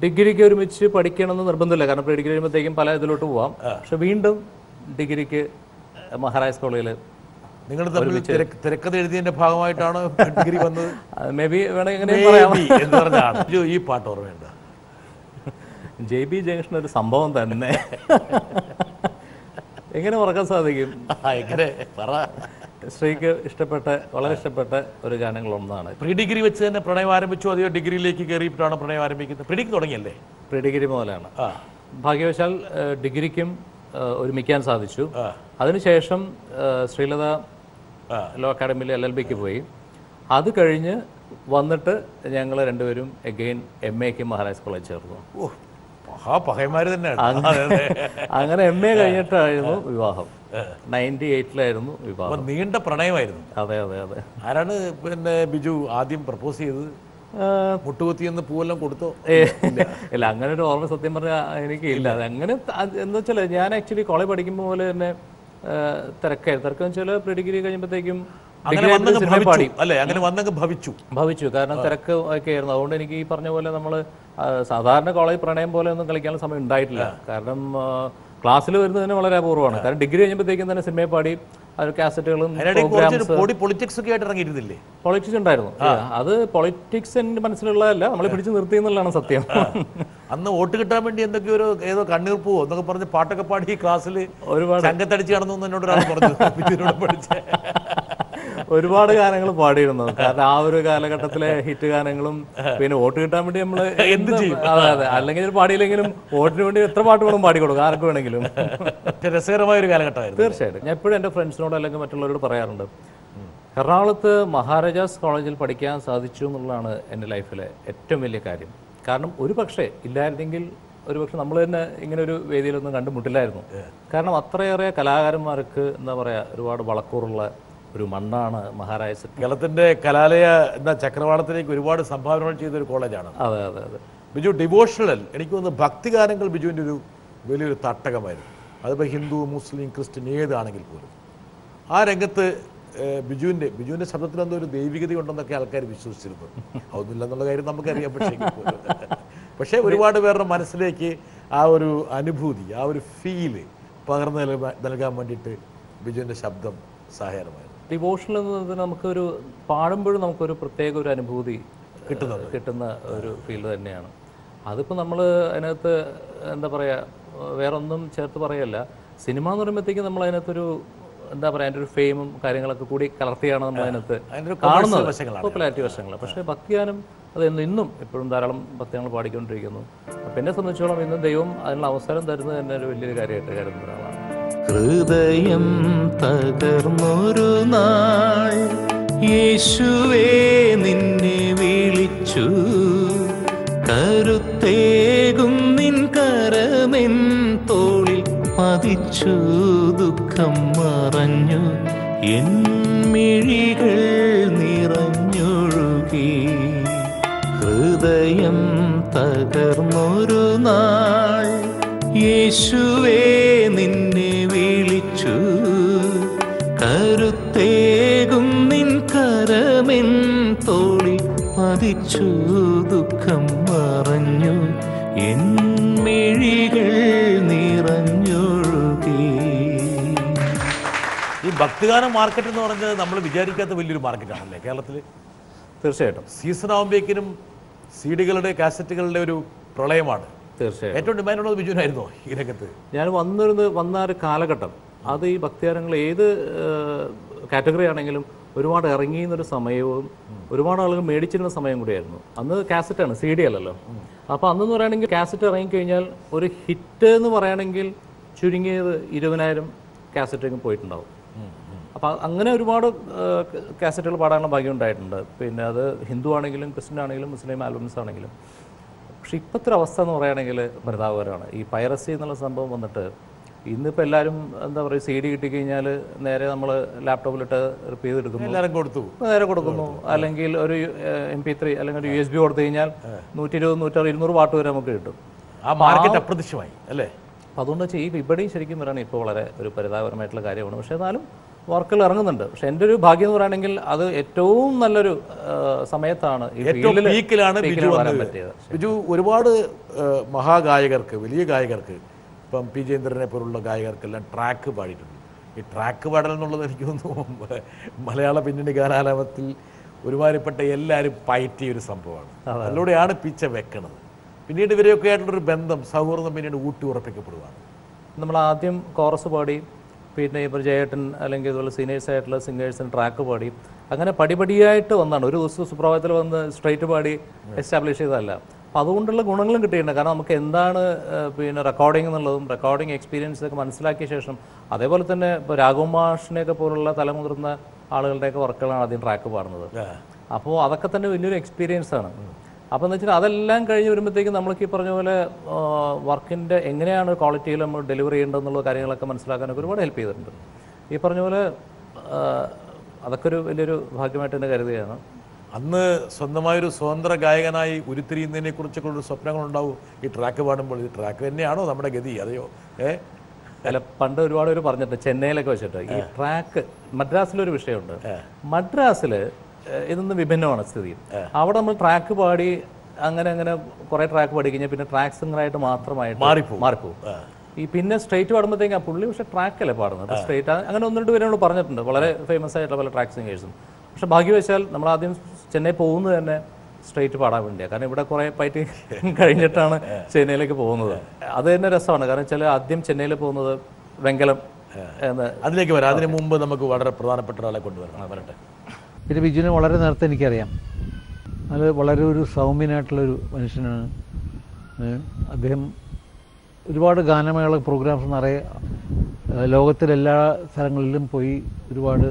ഡിഗ്രിക്ക് ഒരുമിച്ച് പഠിക്കണമെന്ന് നിർബന്ധമില്ല, കാരണം പ്രീ ഡിഗ്രി കഴിയുമ്പോഴത്തേക്കും പല ഇതിലോട്ട് പോവാം. പക്ഷെ വീണ്ടും ഡിഗ്രിക്ക് മഹാരാജാസ് കോളേജിൽ നിങ്ങൾ തമ്മിൽ തിരക്കഥ എഴുതിയതിന്റെ ഭാഗമായിട്ടാണ് ഡിഗ്രി വന്നത്? മേ ബി വേണമെങ്കിൽ എങ്ങനെ പറയാം എന്ന് പറഞ്ഞാണ്. ഈ പാട്ട് ഓർമ്മയുണ്ട്, JB ജംഗ്ഷൻ ഒരു സംഭവം തന്നെ. എങ്ങനെ മറക്കാൻ സാധിക്കും? എങ്ങനെ പറ. ശ്രീക്ക് ഇഷ്ടപ്പെട്ട, വളരെ ഇഷ്ടപ്പെട്ട ഒരു ഗാനങ്ങളൊന്നാണ്. പ്രീ ഡിഗ്രി വെച്ച് തന്നെ പ്രണയം ആരംഭിച്ചു, അതെയോ ഡിഗ്രിയിലേക്ക് കയറിയിട്ടാണ് പ്രണയം ആരംഭിക്കുന്നത്? പ്രീ ഡിഗ്രി തുടങ്ങിയല്ലേ? പ്രീ ഡിഗ്രി മുതലാണ്. ഭാഗ്യവശാൽ ഡിഗ്രിക്കും ഒരുമിക്കാൻ സാധിച്ചു. അതിനുശേഷം ശ്രീലത ലോ അക്കാഡമിയിൽ LLBക്ക് പോയി. അത് കഴിഞ്ഞ് വന്നിട്ട് ഞങ്ങൾ രണ്ടുപേരും എഗെയിൻ MA മഹാരാജാസ് കോളേജ് ചേർന്നു. പഹയന്മാര് തന്നെയാണ്. അങ്ങനെ MA കഴിഞ്ഞിട്ടായിരുന്നു വിവാഹം. 98-ലായിരുന്നു വിവാഹം. നീണ്ട പ്രണയമായിരുന്നു. അതെ അതെ അതെ. ആരാണ് പിന്നെ ബിജു ആദ്യം പ്രപ്പോസ് ചെയ്തത്? മുട്ടുകുത്തിയെന്ന് പൂവെല്ലാം കൊടുത്തോ? ഇല്ല, അങ്ങനെ ഒരു ഓർമ്മ സത്യം പറഞ്ഞാൽ എനിക്ക് ഇല്ല. അങ്ങനെ എന്താ വെച്ചാൽ ഞാൻ ആക്ച്വലി കോളേജ് പഠിക്കുമ്പോൾ പോലെ തന്നെ തിരക്കെന്ന് വെച്ചാൽ പ്രീ ഡിഗ്രി കഴിയുമ്പോഴത്തേക്കും ഭവിച്ചു. കാരണം തിരക്ക് ഒക്കെ ആയിരുന്നു. അതുകൊണ്ട് എനിക്ക് ഈ പറഞ്ഞ പോലെ നമ്മൾ സാധാരണ കോളേജ് പ്രണയം പോലെ ഒന്നും കളിക്കാനുള്ള സമയം ഉണ്ടായിട്ടില്ല. കാരണം ക്ലാസ്സിൽ വരുന്നതിന് വളരെ അപൂർവമാണ്. കാരണം ഡിഗ്രി കഴിയുമ്പോഴത്തേക്കും തന്നെ സിനിമയെ പാടി അത് കാസറ്റുകളും പൊളിറ്റിക്സ് ഒക്കെ ആയിട്ട് ഇറങ്ങിയിരുന്നില്ലേ? പൊളിറ്റിക്സ് ഉണ്ടായിരുന്നു. അത് പൊളിറ്റിക്സ് എൻ്റെ മനസ്സിലുള്ളതല്ല, നമ്മൾ പിടിച്ച് നിർത്തി എന്നുള്ളതാണ് സത്യം. അന്ന് വോട്ട് കിട്ടാൻ വേണ്ടി എന്തൊക്കെയോ ഏതോ കണ്ണീർ പോവോ എന്നൊക്കെ പറഞ്ഞ് പാട്ടൊക്കെ പാടി ക്ലാസ്സിൽ ഒരുപാട് സംഘത്തടിച്ച് നടന്നു എന്നോട് ഒരാൾ പറഞ്ഞു. പഠിച്ച ഒരുപാട് ഗാനങ്ങൾ പാടിയിരുന്നു. കാരണം ആ ഒരു കാലഘട്ടത്തിലെ ഹിറ്റ് ഗാനങ്ങളും പിന്നെ വോട്ട് കിട്ടാൻ വേണ്ടി നമ്മൾ എന്ത് ചെയ്യും. അതെ അതെ, അല്ലെങ്കിൽ പാടിയില്ലെങ്കിലും വോട്ടിന് വേണ്ടി എത്ര പാട്ട് വേണം പാടിക്കൊടുക്കും, ആർക്ക് വേണമെങ്കിലും. രസകരമായ ഒരു കാലഘട്ടമായിരുന്നു. തീർച്ചയായിട്ടും. ഞാൻ എപ്പോഴും എൻ്റെ ഫ്രണ്ട്സിനോട് അല്ലെങ്കിൽ മറ്റുള്ളവരോട് പറയാറുണ്ട്, എറണാകുളത്ത് മഹാരാജാസ് കോളേജിൽ പഠിക്കാൻ സാധിച്ചു എന്നുള്ളതാണ് എൻ്റെ ലൈഫിലെ ഏറ്റവും വലിയ കാര്യം. കാരണം ഒരു പക്ഷേ ഇല്ലായിരുന്നെങ്കിൽ ഒരുപക്ഷെ നമ്മൾ തന്നെ ഇങ്ങനെ ഒരു വേദിയിലൊന്നും കണ്ടുമുട്ടില്ലായിരുന്നു. കാരണം അത്രയേറെ കലാകാരന്മാർക്ക് എന്താ പറയുക, ഒരുപാട് വളക്കൂറുള്ള ഒരു മണ്ണാണ് മഹാരാജാസ്. കേരളത്തിൻ്റെ കലാലയ എന്ന ചക്രവാളത്തിലേക്ക് ഒരുപാട് സംഭാവനകൾ ചെയ്തൊരു കോളേജാണ്. അതെ അതെ അതെ. ബിജു ഡിവോഷണൽ, എനിക്ക് തോന്നുന്നു ഭക്തിഗാനങ്ങൾ ബിജുവിൻ്റെ ഒരു വലിയൊരു തട്ടകമായിരുന്നു. അതിപ്പോൾ ഹിന്ദു, മുസ്ലിം, ക്രിസ്ത്യൻ ഏതാണെങ്കിൽ പോലും ആ രംഗത്ത് ബിജുവിൻ്റെ ശബ്ദത്തിൽ എന്തോ ഒരു ദൈവികത ഉണ്ടെന്നൊക്കെ ആൾക്കാർ വിശ്വസിച്ചിരുന്നു. അതൊന്നുമില്ലെന്നുള്ള കാര്യം നമുക്കറിയാം. പക്ഷേ ഒരുപാട് പേരുടെ മനസ്സിലേക്ക് ആ ഒരു അനുഭൂതി, ആ ഒരു ഫീല് പകർന്നു നൽകാൻ വേണ്ടിയിട്ട് ബിജുവിൻ്റെ ശബ്ദം സഹായകരമായിരുന്നു. ഡിവോഷണൽ എന്നത് നമുക്കൊരു പാടുമ്പോഴും നമുക്കൊരു പ്രത്യേക ഒരു അനുഭൂതി കിട്ടുന്ന ഒരു ഫീൽഡ് തന്നെയാണ്. അതിപ്പോൾ നമ്മൾ അതിനകത്ത് എന്താ പറയുക, വേറൊന്നും ചേർത്ത് പറയല്ല. സിനിമ എന്ന് പറയുമ്പോഴത്തേക്കും നമ്മൾ അതിനകത്തൊരു എന്താ പറയുക, അതിൻ്റെ ഒരു ഫെയിമും കാര്യങ്ങളൊക്കെ കൂടി കലർത്തിയാണ് നമ്മൾ അതിനകത്ത് കാണുന്നത്, പോപ്പുലാരിറ്റി വശങ്ങൾ. പക്ഷേ ഭക്തിഗാനം അത് ഇന്നും എപ്പോഴും ധാരാളം ഭക്തിഗാനങ്ങൾ പാടിക്കൊണ്ടിരിക്കുന്നു. അപ്പം എന്നെ സംബന്ധിച്ചോളം ഇന്നും ദൈവം അതിനുള്ള അവസരം തരുന്നത് തന്നെ ഒരു വലിയൊരു കാര്യമായിട്ട് കരുതുന്ന ഒരാളാണ്. ഹൃദയം തകർന്നൊരു നാൾ യേശുവേ നിന്നെ വിളിച്ചു, കരുത്തേകും നിൻ കരമെൻ തോളിൽ പതിച്ചു, ദുഃഖം മറഞ്ഞു എൻ മിഴികൾ നിറഞ്ഞൊഴുകി. ഹൃദയം തകർന്നൊരു നാൾ യേശുവേ നിന്നെ വിളിച്ചു, കരുത്തേകും നിൻ കരമെൻ തോളിൽ പതിച്ചു, ദുഃഖം മറഞ്ഞു എൻ മിഴികൾ നിറഞ്ഞൊഴുകി. ഈ ഭക്തിഗാന മാർക്കറ്റ് എന്ന് പറഞ്ഞത് നമ്മൾ വിചാരിക്കാത്ത വലിയൊരു മാർക്കറ്റാണല്ലേ കേരളത്തിൽ? തീർച്ചയായിട്ടും. സീസൺ ആകുമ്പോഴേക്കിനും CD-കളുടെ കാസറ്റുകളുടെ ഒരു പ്രളയമാണ്. തീർച്ചയായും. ഏറ്റവും ഡിമാൻഡുള്ളത് ബിജുവിനായിരുന്നോ ഈ രംഗത്ത്? ഞാൻ വന്ന ഒരു കാലഘട്ടം, അത് ഈ ഭക്തിഗാനങ്ങൾ ഏത് കാറ്റഗറി ആണെങ്കിലും ഒരുപാട് ഇറങ്ങിയെന്നൊരു സമയവും ഒരുപാട് ആളുകൾ മേടിച്ചിരുന്ന സമയം കൂടിയായിരുന്നു. അന്ന് കാസറ്റാണ്, CD അല്ലല്ലോ. അപ്പോൾ അന്നെന്ന് പറയുകയാണെങ്കിൽ കാസറ്റ് ഇറങ്ങിക്കഴിഞ്ഞാൽ ഒരു ഹിറ്റ് എന്ന് പറയുകയാണെങ്കിൽ ചുരുങ്ങിയത് 20,000 കാസറ്റൊക്കെ പോയിട്ടുണ്ടാവും. അപ്പോൾ അങ്ങനെ ഒരുപാട് കാസറ്റുകൾ പാടാനുള്ള ഭാഗ്യം ഉണ്ടായിട്ടുണ്ട്. പിന്നെ അത് ഹിന്ദു ആണെങ്കിലും ക്രിസ്ത്യൻ ആണെങ്കിലും മുസ്ലിം ആൽബംസ് ആണെങ്കിലും. പക്ഷെ ഇപ്പോഴത്തെ അവസ്ഥ എന്ന് പറയുകയാണെങ്കിൽ പരിതാപകരമാണ്. ഈ പൈറസി എന്നുള്ള സംഭവം വന്നിട്ട് ഇന്നിപ്പോൾ എല്ലാവരും എന്താ പറയുക, CD കിട്ടിക്കഴിഞ്ഞാൽ നേരെ നമ്മൾ ലാപ്ടോപ്പിലിട്ട് റിപ്പീറ്റ് ചെയ്തെടുക്കുന്നു, നേരെ കൊടുക്കുന്നു. അല്ലെങ്കിൽ ഒരു MP3 അല്ലെങ്കിൽ ഒരു USB കൊടുത്തു കഴിഞ്ഞാൽ 120, 160, 200 പാട്ട് വരെ നമുക്ക് കിട്ടും. ആ മാർക്കറ്റ് അപ്രത്യക്ഷമായി അല്ലേ? അപ്പോൾ അതുകൊണ്ട് വെച്ചാൽ ഈ വിപണി ശരിക്കും പറയുകയാണെങ്കിൽ ഇപ്പോൾ വളരെ ഒരു പരിതാപകരമായിട്ടുള്ള കാര്യമാണ്. പക്ഷേ എന്നാലും വർക്കുകൾ ഇറങ്ങുന്നുണ്ട്. പക്ഷെ എൻ്റെ ഒരു ഭാഗ്യം എന്ന് പറയുകയാണെങ്കിൽ അത് ഏറ്റവും നല്ലൊരു സമയത്താണ് ഈ ഫീൽഡിൽ പീക്കിലാണ് ബിജു വരാൻ വന്നത്. പറ്റിയത്. ബിജു ഒരുപാട് മഹാഗായകർക്ക്, വലിയ ഗായകർക്ക്, ഇപ്പം പി ജയേന്ദ്രനെ പോലുള്ള ഗായകർക്കെല്ലാം ട്രാക്ക് പാടിയിട്ടുണ്ട്. ഈ ട്രാക്ക് പാടൽ എന്നുള്ളത് എനിക്ക് തോന്നുന്നു മലയാള പിന്നണി ഗാനാലാപനത്തിൽ ഒരുമാതിരിപ്പെട്ട എല്ലാവരും പയറ്റിയ ഒരു സംഭവമാണ്. അതിലൂടെയാണ് പിച്ച വെക്കണത്. പിന്നീട് ഇവരെയൊക്കെ ആയിട്ടുള്ളൊരു ബന്ധം, സൗഹൃദം പിന്നീട് ഊട്ടി ഉറപ്പിക്കപ്പെടുകയാണ്. നമ്മൾ ആദ്യം കോറസ് പാടി, പിന്നെ ഇപ്പോൾ ജയേട്ടൻ അല്ലെങ്കിൽ ഇതുപോലെ സീനിയേഴ്സ് ആയിട്ടുള്ള സിംഗേഴ്സിന് ട്രാക്ക് പാടി, അങ്ങനെ പടിപടിയായിട്ട് വന്നാണ്. ഒരു ദിവസം സുപ്രഭാതത്തിൽ വന്ന് സ്ട്രൈറ്റ് പാടി എസ്റ്റാബ്ലിഷ് ചെയ്തതല്ല. അപ്പോൾ അതുകൊണ്ടുള്ള ഗുണങ്ങളും കിട്ടിയിട്ടുണ്ട്. കാരണം നമുക്ക് എന്താണ് പിന്നെ റെക്കോർഡിംഗ് എന്നുള്ളതും റെക്കോർഡിംഗ് എക്സ്പീരിയൻസ് ഒക്കെ മനസ്സിലാക്കിയ ശേഷം, അതേപോലെ തന്നെ ഇപ്പോൾ രാഘവൻ മാഷിനെയൊക്കെ പോലുള്ള തലമുതിർന്ന ആളുകളുടെയൊക്കെ വർക്കുകളാണ് ആദ്യം ട്രാക്ക് പാടുന്നത്. അപ്പോൾ അതൊക്കെ തന്നെ വലിയൊരു എക്സ്പീരിയൻസ് ആണ്. അപ്പോൾ എന്ന് വെച്ചാൽ അതെല്ലാം കഴിഞ്ഞ് വരുമ്പോഴത്തേക്കും നമ്മൾക്ക് ഈ പറഞ്ഞ പോലെ വർക്കിൻ്റെ എങ്ങനെയാണ് ക്വാളിറ്റിയിൽ നമ്മൾ ഡെലിവറി ചെയ്യേണ്ടതെന്നുള്ള കാര്യങ്ങളൊക്കെ മനസ്സിലാക്കാനൊക്കെ ഒരുപാട് ഹെൽപ്പ് ചെയ്തിട്ടുണ്ട്. ഈ പറഞ്ഞ പോലെ അതൊക്കെ ഒരു വലിയൊരു ഭാഗ്യമായിട്ട് തന്നെ കരുതുകയാണ്. അന്ന് സ്വന്തമായൊരു സ്വതന്ത്ര ഗായകനായി ഉരുത്തിരിയുന്നതിനെ കുറിച്ചൊക്കെ ഒരു സ്വപ്നങ്ങളുണ്ടാവും ഈ ട്രാക്ക് പാടുമ്പോൾ. ഈ ട്രാക്ക് തന്നെയാണോ നമ്മുടെ ഗതി? അതെയോ? അല്ല, പണ്ട് ഒരുപാട് പേര് പറഞ്ഞിട്ട് ചെന്നൈയിലൊക്കെ വെച്ചിട്ട് ഈ ട്രാക്ക്, മദ്രാസിലൊരു വിഷയമുണ്ട്. മദ്രാസിൽ ഇതൊന്നും വിഭിന്നമാണ് സ്ഥിതി. അവിടെ നമ്മൾ ട്രാക്ക് പാടി അങ്ങനെ കുറേ ട്രാക്ക് പാടി കഴിഞ്ഞാൽ പിന്നെ ട്രാക്ക് സിംഗറായിട്ട് മാത്രമായിട്ട് മാറിപ്പോവും. ഈ പിന്നെ സ്ട്രേറ്റ് പാടുമ്പോഴത്തേക്കും പുള്ളി പക്ഷേ ട്രാക്കല്ലേ പാടുന്നത്, സ്ട്രേറ്റ് അങ്ങനെ ഒന്ന് രണ്ട് പേരോട് പറഞ്ഞിട്ടുണ്ട്, വളരെ ഫേമസ് ആയിട്ടുള്ള പല ട്രാക്ക് സിംഗേഴ്സും. പക്ഷെ ഭാഗ്യവശാൽ നമ്മൾ ആദ്യം ചെന്നൈ പോകുന്നത് തന്നെ സ്ട്രേറ്റ് പാടാൻ വേണ്ടിയാണ്. കാരണം ഇവിടെ കുറേ പൈറ്റ് കഴിഞ്ഞിട്ടാണ് ചെന്നൈയിലേക്ക് പോകുന്നത്. അത് തന്നെ രസമാണ്. കാരണം വെച്ചാൽ ആദ്യം ചെന്നൈയിൽ പോകുന്നത് വെങ്കലം എന്ന്. അതിലേക്ക് വരാം. അതിന് മുമ്പ് നമുക്ക് വളരെ പ്രധാനപ്പെട്ട ഒരാളെ കൊണ്ടുവരണം. വരട്ടെ. പിന്നെ ബിജുവിനെ വളരെ നേരത്തെ എനിക്കറിയാം. അത് വളരെ ഒരു സൗമ്യനായിട്ടുള്ളൊരു മനുഷ്യനാണ്. അദ്ദേഹം ഒരുപാട് ഗാനമേള പ്രോഗ്രാംസ് നിറയെ ലോകത്തിലെല്ലാ സ്ഥലങ്ങളിലും പോയി ഒരുപാട്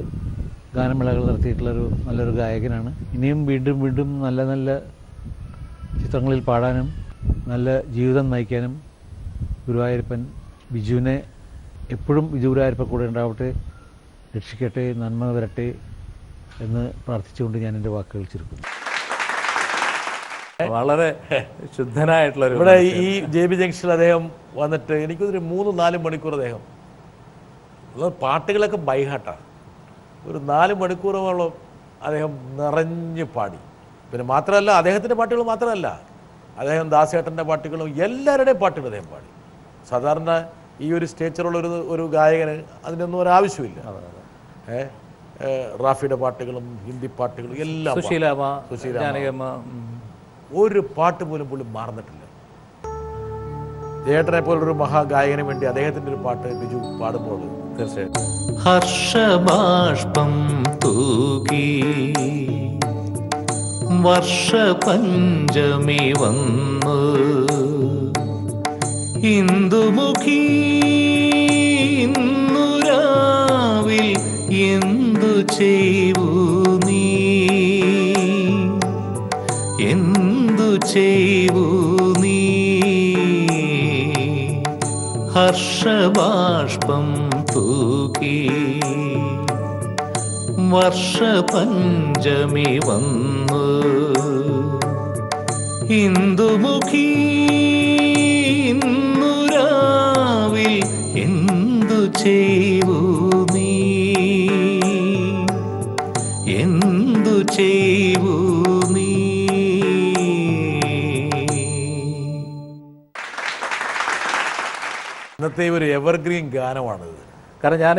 ഗാനമേളകൾ നടത്തിയിട്ടുള്ളൊരു നല്ലൊരു ഗായകനാണ്. ഇനിയും വീണ്ടും വീണ്ടും നല്ല നല്ല ചിത്രങ്ങളിൽ പാടാനും നല്ല ജീവിതം നയിക്കാനും ഗുരുവായൂരപ്പൻ ബിജുവിനെ എപ്പോഴും ബിജു ഗുരുവായൂരപ്പൻ കൂടെ ഉണ്ടാവട്ടെ, രക്ഷിക്കട്ടെ, നന്മ വരട്ടെ എന്ന് പ്രാർത്ഥിച്ചുകൊണ്ട് ഞാൻ എൻ്റെ വാക്കുകൾ ചുരുക്കുന്നു. വളരെ ശുദ്ധനായിട്ടുള്ള ഇവിടെ ഈ JB ജംഗ്ഷനിൽ അദ്ദേഹം വന്നിട്ട് എനിക്കൊരു 3-4 മണിക്കൂർ അദ്ദേഹം പാട്ടുകളൊക്കെ ബൈഹാട്ടാണ്. ഒരു 4 മണിക്കൂറോളം അദ്ദേഹം നിറഞ്ഞ് പാടി. പിന്നെ മാത്രമല്ല, അദ്ദേഹത്തിൻ്റെ പാട്ടുകൾ മാത്രമല്ല, അദ്ദേഹം ദാസേട്ടൻ്റെ പാട്ടുകളും എല്ലാവരുടെയും പാട്ടുകൾ അദ്ദേഹം പാടി. സാധാരണ ഈ ഒരു സ്റ്റേച്ചറുള്ള ഒരു ഗായകന് അതിനൊന്നും ഒരാവശ്യമില്ല. റാഫിയുടെ പാട്ടുകളും ഹിന്ദി പാട്ടുകളും എല്ലാം, സുശീലാമ്മ, ഒരു പാട്ട് പോലും പുള്ളി മാറുന്നിട്ടില്ല. ജയേട്ടനെ പോലൊരു മഹാഗായകന് വേണ്ടി അദ്ദേഹത്തിൻ്റെ ഒരു പാട്ട് ബിജു പാടുമ്പോൾ തീർച്ചയായിട്ടും ഹർഷബാഷ്പം തൂകി വർഷപഞ്ചമി വന്നു ഇന്ദുമുഖി ഇന്നുരാവിൽ എന്തു ചെയ്യൂ നീ, എന്തു ചെയ്യൂ നീ. ഹർഷബാഷ്പം തൂകി വർഷപഞ്ചമി വന്നു ഇന്ദുമുഖി ഇന്നുരാവിൽ എന്തു ചെയ്യൂ നീ, എന്തു ചെയ്യൂ നീ. ഇന്നത്തെ ഒരു എവർഗ്രീൻ ഗാനമാണിത്. കാരണം ഞാൻ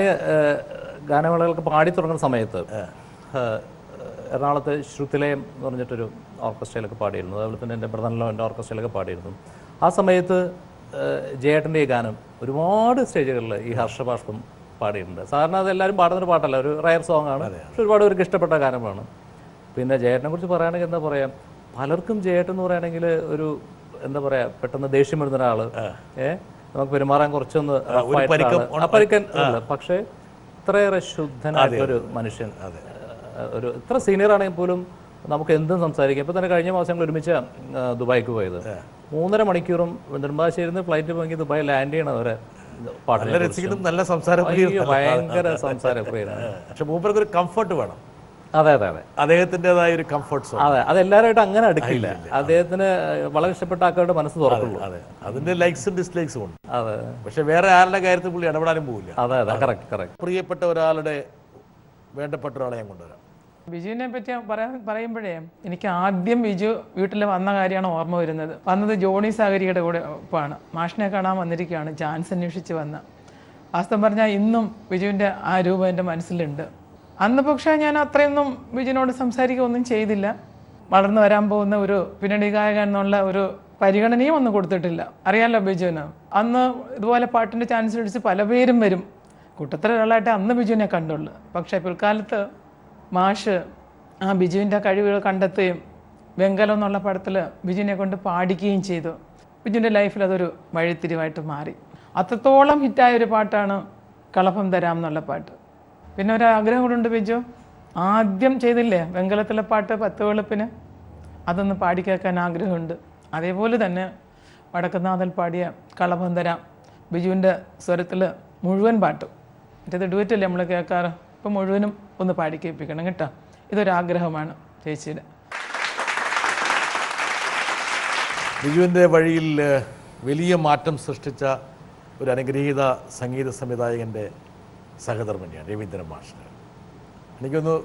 ഗാനമേളകൾക്ക് പാടി തുടങ്ങുന്ന സമയത്ത് എറണാകുളത്ത് ശ്രുതിലയം എന്ന് പറഞ്ഞിട്ടൊരു ഓർക്കസ്ട്രയിലൊക്കെ പാടിയിരുന്നു. അതുപോലെ തന്നെ എൻ്റെ ബ്രദറിലോ എൻ്റെ ഓർക്കസ്ട്രയിലൊക്കെ പാടിയിരുന്നു. ആ സമയത്ത് ജയേട്ടൻ്റെ ഈ ഗാനം ഒരുപാട് സ്റ്റേജുകളിൽ ഈ ഹർഷബാഷ്പം പാടിയിട്ടുണ്ട്. സാധാരണ അതെല്ലാവരും പാടുന്നൊരു പാട്ടല്ല, ഒരു റയർ സോങ് ആണ്, പക്ഷെ ഒരുപാട് പേർക്ക് ഇഷ്ടപ്പെട്ട ഗാനമാണ്. പിന്നെ ജയേട്ടനെ കുറിച്ച് പറയുകയാണെങ്കിൽ എന്താ പറയുക, പലർക്കും ജയേട്ടൻ എന്ന് പറയുകയാണെങ്കിൽ ഒരു എന്താ പറയുക, പെട്ടെന്ന് ദേഷ്യം വരുന്ന ഒരാൾ, നമുക്ക് പെരുമാറാൻ കുറച്ചൊന്ന് പരിക്കൻ അല്ല, പക്ഷേ ഇത്രയേറെ ശുദ്ധനായിട്ടൊരു മനുഷ്യൻ, ഒരു ഇത്ര സീനിയർ ആണെങ്കിൽ പോലും നമുക്ക് എന്തും സംസാരിക്കാം. ഇപ്പോൾ തന്നെ കഴിഞ്ഞ മാസം ഞങ്ങൾ ഒരുമിച്ച് ദുബായിക്ക് പോയത്. 3.5 മണിക്കൂറും നെടുമ്പാശ്ശേരിയിൽ നിന്ന് ഫ്ലൈറ്റ് പോയി ദുബായ് ലാൻഡ് ചെയ്യണം. അവരെ പാട്ടിനെ നല്ല സംസാരം, ഭയങ്കര സംസാര പ്രിയനാണ്. പക്ഷെ മൂപ്പർക്ക് ഒരു കംഫർട്ട് വേണം. അതെ അതെ അതെ അദ്ദേഹത്തിൻ്റെതായ ഒരു കംഫർട്ട് സോൺ. അതെ, അതെല്ലാവരുമായിട്ട് അങ്ങനെ അടുക്കില്ല. അദ്ദേഹത്തിന് വളരെ ഇഷ്ടപ്പെട്ട ആൾക്കാരുടെ മനസ്സ് തുറക്കുള്ളൂ. അതെ, അതിന്റെ ലൈക്സും ഡിസ്ലൈക്സും ഉണ്ട്. അതെ, പക്ഷെ വേറെ ആരുടെ കാര്യത്തിൽ പുള്ളി ഇടപെടാനും പോകില്ല. അതെ അതെ, കറക്റ്റ്. പ്രിയപ്പെട്ട ഒരാളുടെ വേണ്ടപ്പെട്ട ഒരാളെ ഞാൻ കൊണ്ടുവരാം. ബിജുവിനെ പറ്റി പറയുമ്പോഴേ എനിക്ക് ആദ്യം ബിജു വീട്ടിൽ വന്ന കാര്യമാണ് ഓർമ്മ വരുന്നത്. വന്നത് ജോണി സാഗരിയുടെ കൂടെ ഒപ്പമാണ്. മാഷിനെ കാണാൻ വന്നിരിക്കുകയാണ്, ചാൻസ് അന്വേഷിച്ച് വന്ന. വാസ്തവം പറഞ്ഞാൽ ഇന്നും ബിജുവിൻ്റെ ആ രൂപം എൻ്റെ മനസ്സിലുണ്ട്. അന്ന് പക്ഷേ ഞാൻ അത്രയൊന്നും ബിജുവിനോട് സംസാരിക്കുകയൊന്നും ചെയ്തില്ല. വളർന്നു വരാൻ പോകുന്ന ഒരു പിന്നണി ഗായകൻ എന്നുള്ള ഒരു പരിഗണനയും ഒന്നും കൊടുത്തിട്ടില്ല. അറിയാമല്ലോ ബിജുവിന് അന്ന് ഇതുപോലെ പാട്ടിൻ്റെ ചാൻസ് അടിച്ച് പല പേരും വരും. കൂട്ടത്തിലൊരാളായിട്ട് അന്ന് ബിജുവിനെ കണ്ടുള്ളൂ. പക്ഷേ പിൽക്കാലത്ത് മാഷ് ആ ബിജുവിൻ്റെ കഴിവുകൾ കണ്ടെത്തുകയും വെങ്കലം എന്നുള്ള പടത്തിൽ ബിജുവിനെ കൊണ്ട് പാടിക്കുകയും ചെയ്തു. ബിജുവിൻ്റെ ലൈഫിൽ അതൊരു വഴിത്തിരിവായിട്ട് മാറി. അത്രത്തോളം ഹിറ്റായ ഒരു പാട്ടാണ് കളഭം തരാം എന്നുള്ള പാട്ട്. പിന്നെ ഒരാഗ്രഹം കൂടെ ഉണ്ട് ബിജു, ആദ്യം ചെയ്തില്ലേ വെങ്കലത്തിലെ പാട്ട് 10 വെളുപ്പിന്, അതൊന്ന് പാടിക്കേൾക്കാൻ ആഗ്രഹമുണ്ട്. അതേപോലെ തന്നെ വടക്കുന്നാഥൽ പാടിയ കളഭം തരാം ബിജുവിൻ്റെ സ്വരത്തിൽ മുഴുവൻ പാട്ടും, മറ്റേത് ഡുവറ്റല്ലേ നമ്മൾ കേൾക്കാറ്, ഇപ്പം മുഴുവനും ഒന്ന് പാടി കേൾപ്പിക്കണം കേട്ടോ. ഇതൊരാഗ്രഹമാണ് ചേച്ചിയുടെ. ബിജുവിൻ്റെ വഴിയിൽ വലിയ മാറ്റം സൃഷ്ടിച്ച ഒരു അനുഗ്രഹീത സംഗീത സംവിധായകൻ്റെ സഹധർമ്മിണിയാണ് രവീന്ദ്രൻ മാസ്റ്റർ. എനിക്കൊന്ന്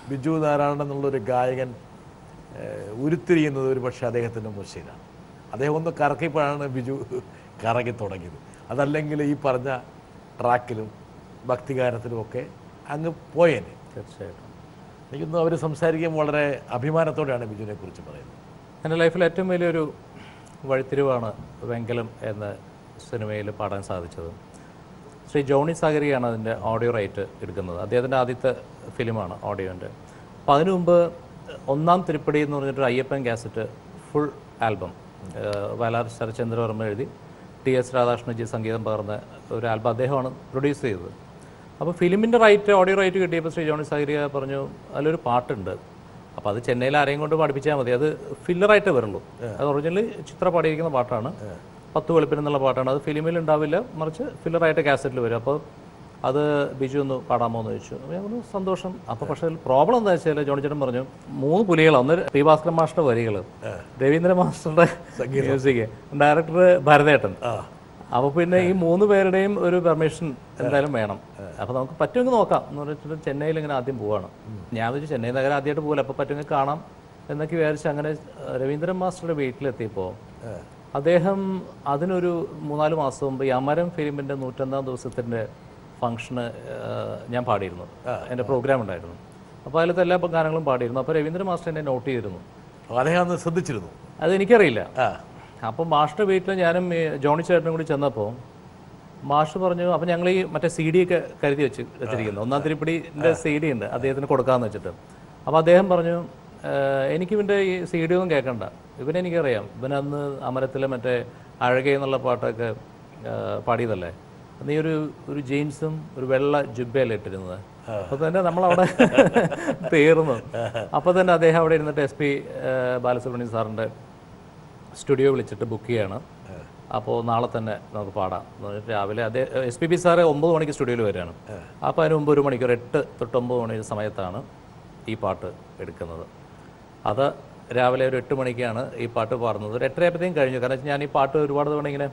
ബിജു നാരായണൻ എന്നുള്ളൊരു ഗായകൻ ഉരുത്തിരിയുന്നത് ഒരു പക്ഷേ അദ്ദേഹത്തിൻ്റെ മുശയിലാണ്. അദ്ദേഹം ഒന്ന് കറക്കിയപ്പോഴാണ് ബിജു കറക്കി തുടങ്ങിയത്. അതല്ലെങ്കിൽ ഈ പറഞ്ഞ ട്രാക്കിലും ഭക്തിഗാനത്തിലുമൊക്കെ അങ്ങ് പോയേനെ. തീർച്ചയായിട്ടും എനിക്കൊന്ന് അവർ സംസാരിക്കുമ്പോൾ വളരെ അഭിമാനത്തോടെയാണ് ബിജുവിനെ കുറിച്ച് പറയുന്നത്. എൻ്റെ ലൈഫിൽ ഏറ്റവും വലിയൊരു വഴിത്തിരിവാണ് വെങ്കലം എന്ന സിനിമയിൽ പാടാൻ സാധിച്ചത്. ശ്രീ ജോണി സാഗരിയാണ് അതിൻ്റെ ഓഡിയോ റൈറ്റ് എടുക്കുന്നത്. അദ്ദേഹത്തിൻ്റെ ആദ്യത്തെ ഫിലിമാണ് ഓഡിയോൻ്റെ. അപ്പോൾ അതിനു മുമ്പ് ഒന്നാം തിരുപ്പടി എന്ന് പറഞ്ഞിട്ട് Ayyappan cassette full album Vayalar Sarachandravarma എഴുതി TS രാധാകൃഷ്ണജി സംഗീതം പകർന്ന ഒരു ആൽബം അദ്ദേഹമാണ് പ്രൊഡ്യൂസ് ചെയ്തത്. അപ്പോൾ ഫിലിമിൻ്റെ റൈറ്റ് ഓഡിയോ റൈറ്റ് കിട്ടിയപ്പോൾ ശ്രീ ജോണി സാഗരിയ പറഞ്ഞു അതിലൊരു പാട്ടുണ്ട്, അപ്പോൾ അത് ചെന്നൈയിൽ ആരെയും കൊണ്ട് പഠിപ്പിച്ചാൽ മതി, അത് ഫില്ലറായിട്ട് വരുള്ളൂ. അത് ഒറിജിനലി ചിത്ര പാടിയിരിക്കുന്ന പാട്ടാണ്, 10 വെളുപ്പിന് എന്നുള്ള പാട്ടാണ്. അത് ഫിലിമിൽ ഉണ്ടാവില്ല, മറിച്ച് ഫില്ലറായിട്ട് കാസറ്റിൽ വരും. അപ്പോൾ അത് ബിജു ഒന്ന് പാടാമോ എന്ന് ചോദിച്ചു. അപ്പോൾ ഞാൻ പറഞ്ഞു സന്തോഷം. അപ്പോൾ പക്ഷേ പ്രോബ്ലം എന്താ വെച്ചാൽ ജോണി ചേട്ടൻ പറഞ്ഞു 3 പുലികളാണ്. ഒന്ന് പി ഭാസ്കരൻ മാസ്റ്ററുടെ വരികൾ, രവീന്ദ്ര മാസ്റ്ററുടെ മ്യൂസിക്, ഡയറക്ടർ ഭരതേട്ടൻ. അപ്പോൾ പിന്നെ ഈ 3 പേരുടെയും ഒരു പെർമിഷൻ എന്തായാലും വേണം. അപ്പോൾ നമുക്ക് പറ്റുമെങ്കിൽ നോക്കാം എന്ന് പറഞ്ഞിട്ട് ചെന്നൈയിൽ ഇങ്ങനെ ആദ്യം പോവാണ്. ഞാൻ വിചാരിച്ചു ചെന്നൈ നഗരം ആദ്യമായിട്ട് പോകില്ല, അപ്പോൾ പറ്റുമെങ്കിൽ കാണാം എന്നൊക്കെ വിചാരിച്ച് അങ്ങനെ രവീന്ദ്രൻ മാസ്റ്ററുടെ വീട്ടിലെത്തിയപ്പോൾ അദ്ദേഹം അതിനൊരു 3-4 മാസം മുമ്പ് ഈ അമരം ഫിലിമിൻ്റെ 101-ാം ദിവസത്തിൻ്റെ ഫംഗ്ഷന് ഞാൻ പാടിയിരുന്നു. എൻ്റെ പ്രോഗ്രാം ഉണ്ടായിരുന്നു. അപ്പോൾ അതിലത്തെ എല്ലാ ഗാനങ്ങളും പാടിയിരുന്നു. അപ്പോൾ രവീന്ദ്രൻ മാസ്റ്റർ എന്നെ നോട്ട് ചെയ്തിരുന്നു. അദ്ദേഹം അന്ന് ശ്രദ്ധിച്ചിരുന്നു. അതെനിക്കറിയില്ല. അപ്പം മാസ്റ്റർ വീട്ടിൽ ഞാനും ജോണി ചേട്ടനും കൂടി ചെന്നപ്പോൾ മാസ്റ്റർ പറഞ്ഞു, അപ്പോൾ ഞങ്ങൾ ഈ മറ്റേ CD ഒക്കെ കരുതി വെച്ചിരിക്കുന്നു, ഒന്നാം തിരുപ്പടിൻ്റെ CD ഉണ്ട് അദ്ദേഹത്തിന് കൊടുക്കാമെന്ന് വെച്ചിട്ട്. അപ്പോൾ അദ്ദേഹം പറഞ്ഞു എനിക്ക് ഇവൻ്റെ ഈ CD ഒന്നും കേൾക്കണ്ട, ഇവനെനിക്കറിയാം, ഇവനന്ന് അമരത്തിലെ മറ്റേ അഴകെ എന്നുള്ള പാട്ടൊക്കെ പാടിയതല്ലേ, നീ ഒരു ജീൻസും ഒരു വെള്ള ജുബയല്ലേ ഇട്ടിരുന്നത്. അപ്പോൾ തന്നെ നമ്മളവിടെ തീർന്നു. അപ്പോൾ തന്നെ അദ്ദേഹം അവിടെ ഇരുന്നിട്ട് SP ബാലസുബ്രഹ്മണ്യം സാറിൻ്റെ സ്റ്റുഡിയോ വിളിച്ചിട്ട് ബുക്ക് ചെയ്യാണ്. അപ്പോൾ നാളെ തന്നെ നമുക്ക് പാടാം എന്ന് പറഞ്ഞിട്ട് രാവിലെ SPB സാറ് 9 മണിക്ക് സ്റ്റുഡിയോയിൽ വരികയാണ്. അപ്പോൾ അതിന് മുമ്പ് 1 മണിക്കൂർ 8 തൊട്ട് 9 മണി സമയത്താണ് ഈ പാട്ട് എടുക്കുന്നത്. അത് രാവിലെ ഒരു 8 മണിക്കാണ് ഈ പാട്ട് പാടുന്നത്. ഒരു 8:30 ആയപ്പോഴത്തേക്കും കഴിഞ്ഞു. കാരണം ഞാൻ ഈ പാട്ട് ഒരുപാട് തവണ ഇങ്ങനെ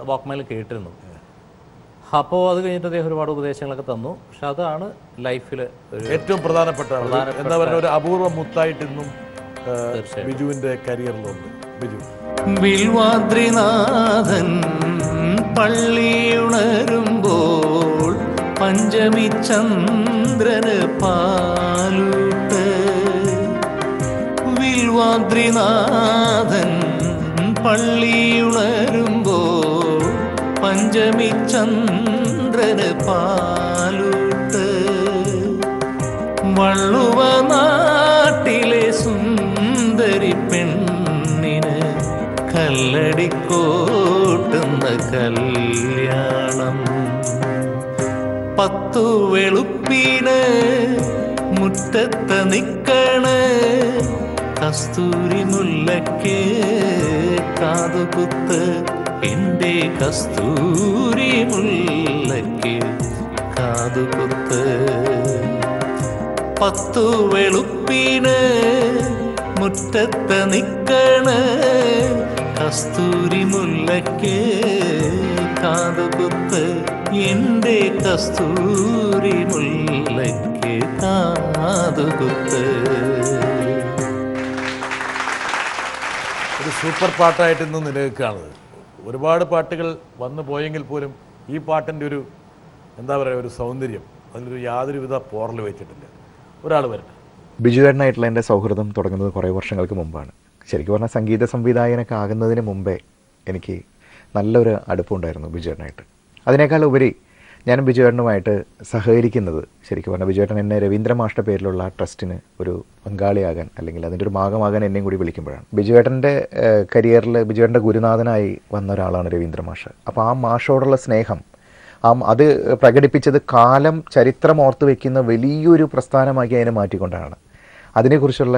വാക്ക്മാനിൽ കേട്ടിരുന്നു. അപ്പോൾ അത് കഴിഞ്ഞിട്ട് അദ്ദേഹം ഒരുപാട് ഉപദേശങ്ങളൊക്കെ തന്നു. പക്ഷെ അതാണ് ലൈഫിൽ ഏറ്റവും പ്രധാനപ്പെട്ട എന്താ പറയുക, ഒരു അപൂർവ മുത്തായിട്ട് ഇന്നും ബിജുവിൻ്റെ കരിയറിലുണ്ട്. ബിജു വിൽവാദ്രിനാഥൻ പള്ളിയുണരുമ്പോൾ പഞ്ചമി ചന്ദ്രന് പാലൂട്ട്, വിൽവാദ്രിനാഥൻ പള്ളിയുണരുമ്പോൾ പഞ്ചമി ചന്ദ്രന് പാലൂട്ട്, വള്ളുവ നാട്ടിലെ സുന്ദരി പെണ്ണിന് കല്ലടിക്കോട്ടുന്ന കല്യാണം, 10 വെളുപ്പിന് മുറ്റത്ത് നിക്കണ് കസ്തൂരി മുല്ലയ്ക്ക് കാതുകുത്ത്, എൻ്റെ കസ്തൂരി മുല്ലയ്ക്ക് കാതുകുത്ത്, പത്തു വെളുപ്പിന് മുറ്റത്ത് നിക്കണ് കസ്തൂരി മുല്ലയ്ക്ക് കാതുകുത്ത്, എൻ്റെ കസ്തൂരി മുല്ലയ്ക്ക് കാതുകുത്ത്. ഒരു സൂപ്പർ പാട്ടായിട്ട് ഇന്ന് നിലനിൽക്കുകയാണത്. ഒരുപാട് പാട്ടുകൾ വന്നു പോയെങ്കിൽ പോലും ഈ പാട്ടിൻ്റെ ഒരു എന്താ പറയുക ഒരു സൗന്ദര്യം അതിലൊരു യാതൊരുവിധ പോറൽ വെച്ചിട്ടില്ല. ഒരാൾ വരട്ടെ. ബിജുവേട്ടനായിട്ടുള്ള എൻ്റെ സൗഹൃദം തുടങ്ങുന്നത് കുറേ വർഷങ്ങൾക്ക് മുമ്പാണ്. ശരിക്കും പറഞ്ഞാൽ സംഗീത സംവിധായകനൊക്കെ ആകുന്നതിന് മുമ്പേ എനിക്ക് നല്ലൊരു അടുപ്പമുണ്ടായിരുന്നു ബിജുവേട്ടനായിട്ട്. അതിനേക്കാൾ ഉപരി ഞാനും ബിജുവേട്ടനുമായിട്ട് സഹകരിക്കുന്നത് ശരിക്കും പറഞ്ഞാൽ ബിജുവേട്ടൻ എന്നെ രവീന്ദ്ര മാഷ്ട പേരിലുള്ള ആ ട്രസ്റ്റിന് ഒരു പങ്കാളിയാകാൻ അല്ലെങ്കിൽ അതിൻ്റെ ഒരു ഭാഗമാകാൻ എന്നെയും കൂടി വിളിക്കുമ്പോഴാണ്. ബിജുവേട്ടൻ്റെ കരിയറിൽ ബിജുവേട്ടൻ്റെ ഗുരുനാഥനായി വന്ന ഒരാളാണ് രവീന്ദ്ര മാഷ്. അപ്പോൾ ആ മാഷോടുള്ള സ്നേഹം അത് പ്രകടിപ്പിച്ചത് കാലം ചരിത്രം ഓർത്ത് വയ്ക്കുന്ന വലിയൊരു പ്രസ്ഥാനമാക്കി അതിനെ മാറ്റിക്കൊണ്ടാണ്. അതിനെക്കുറിച്ചുള്ള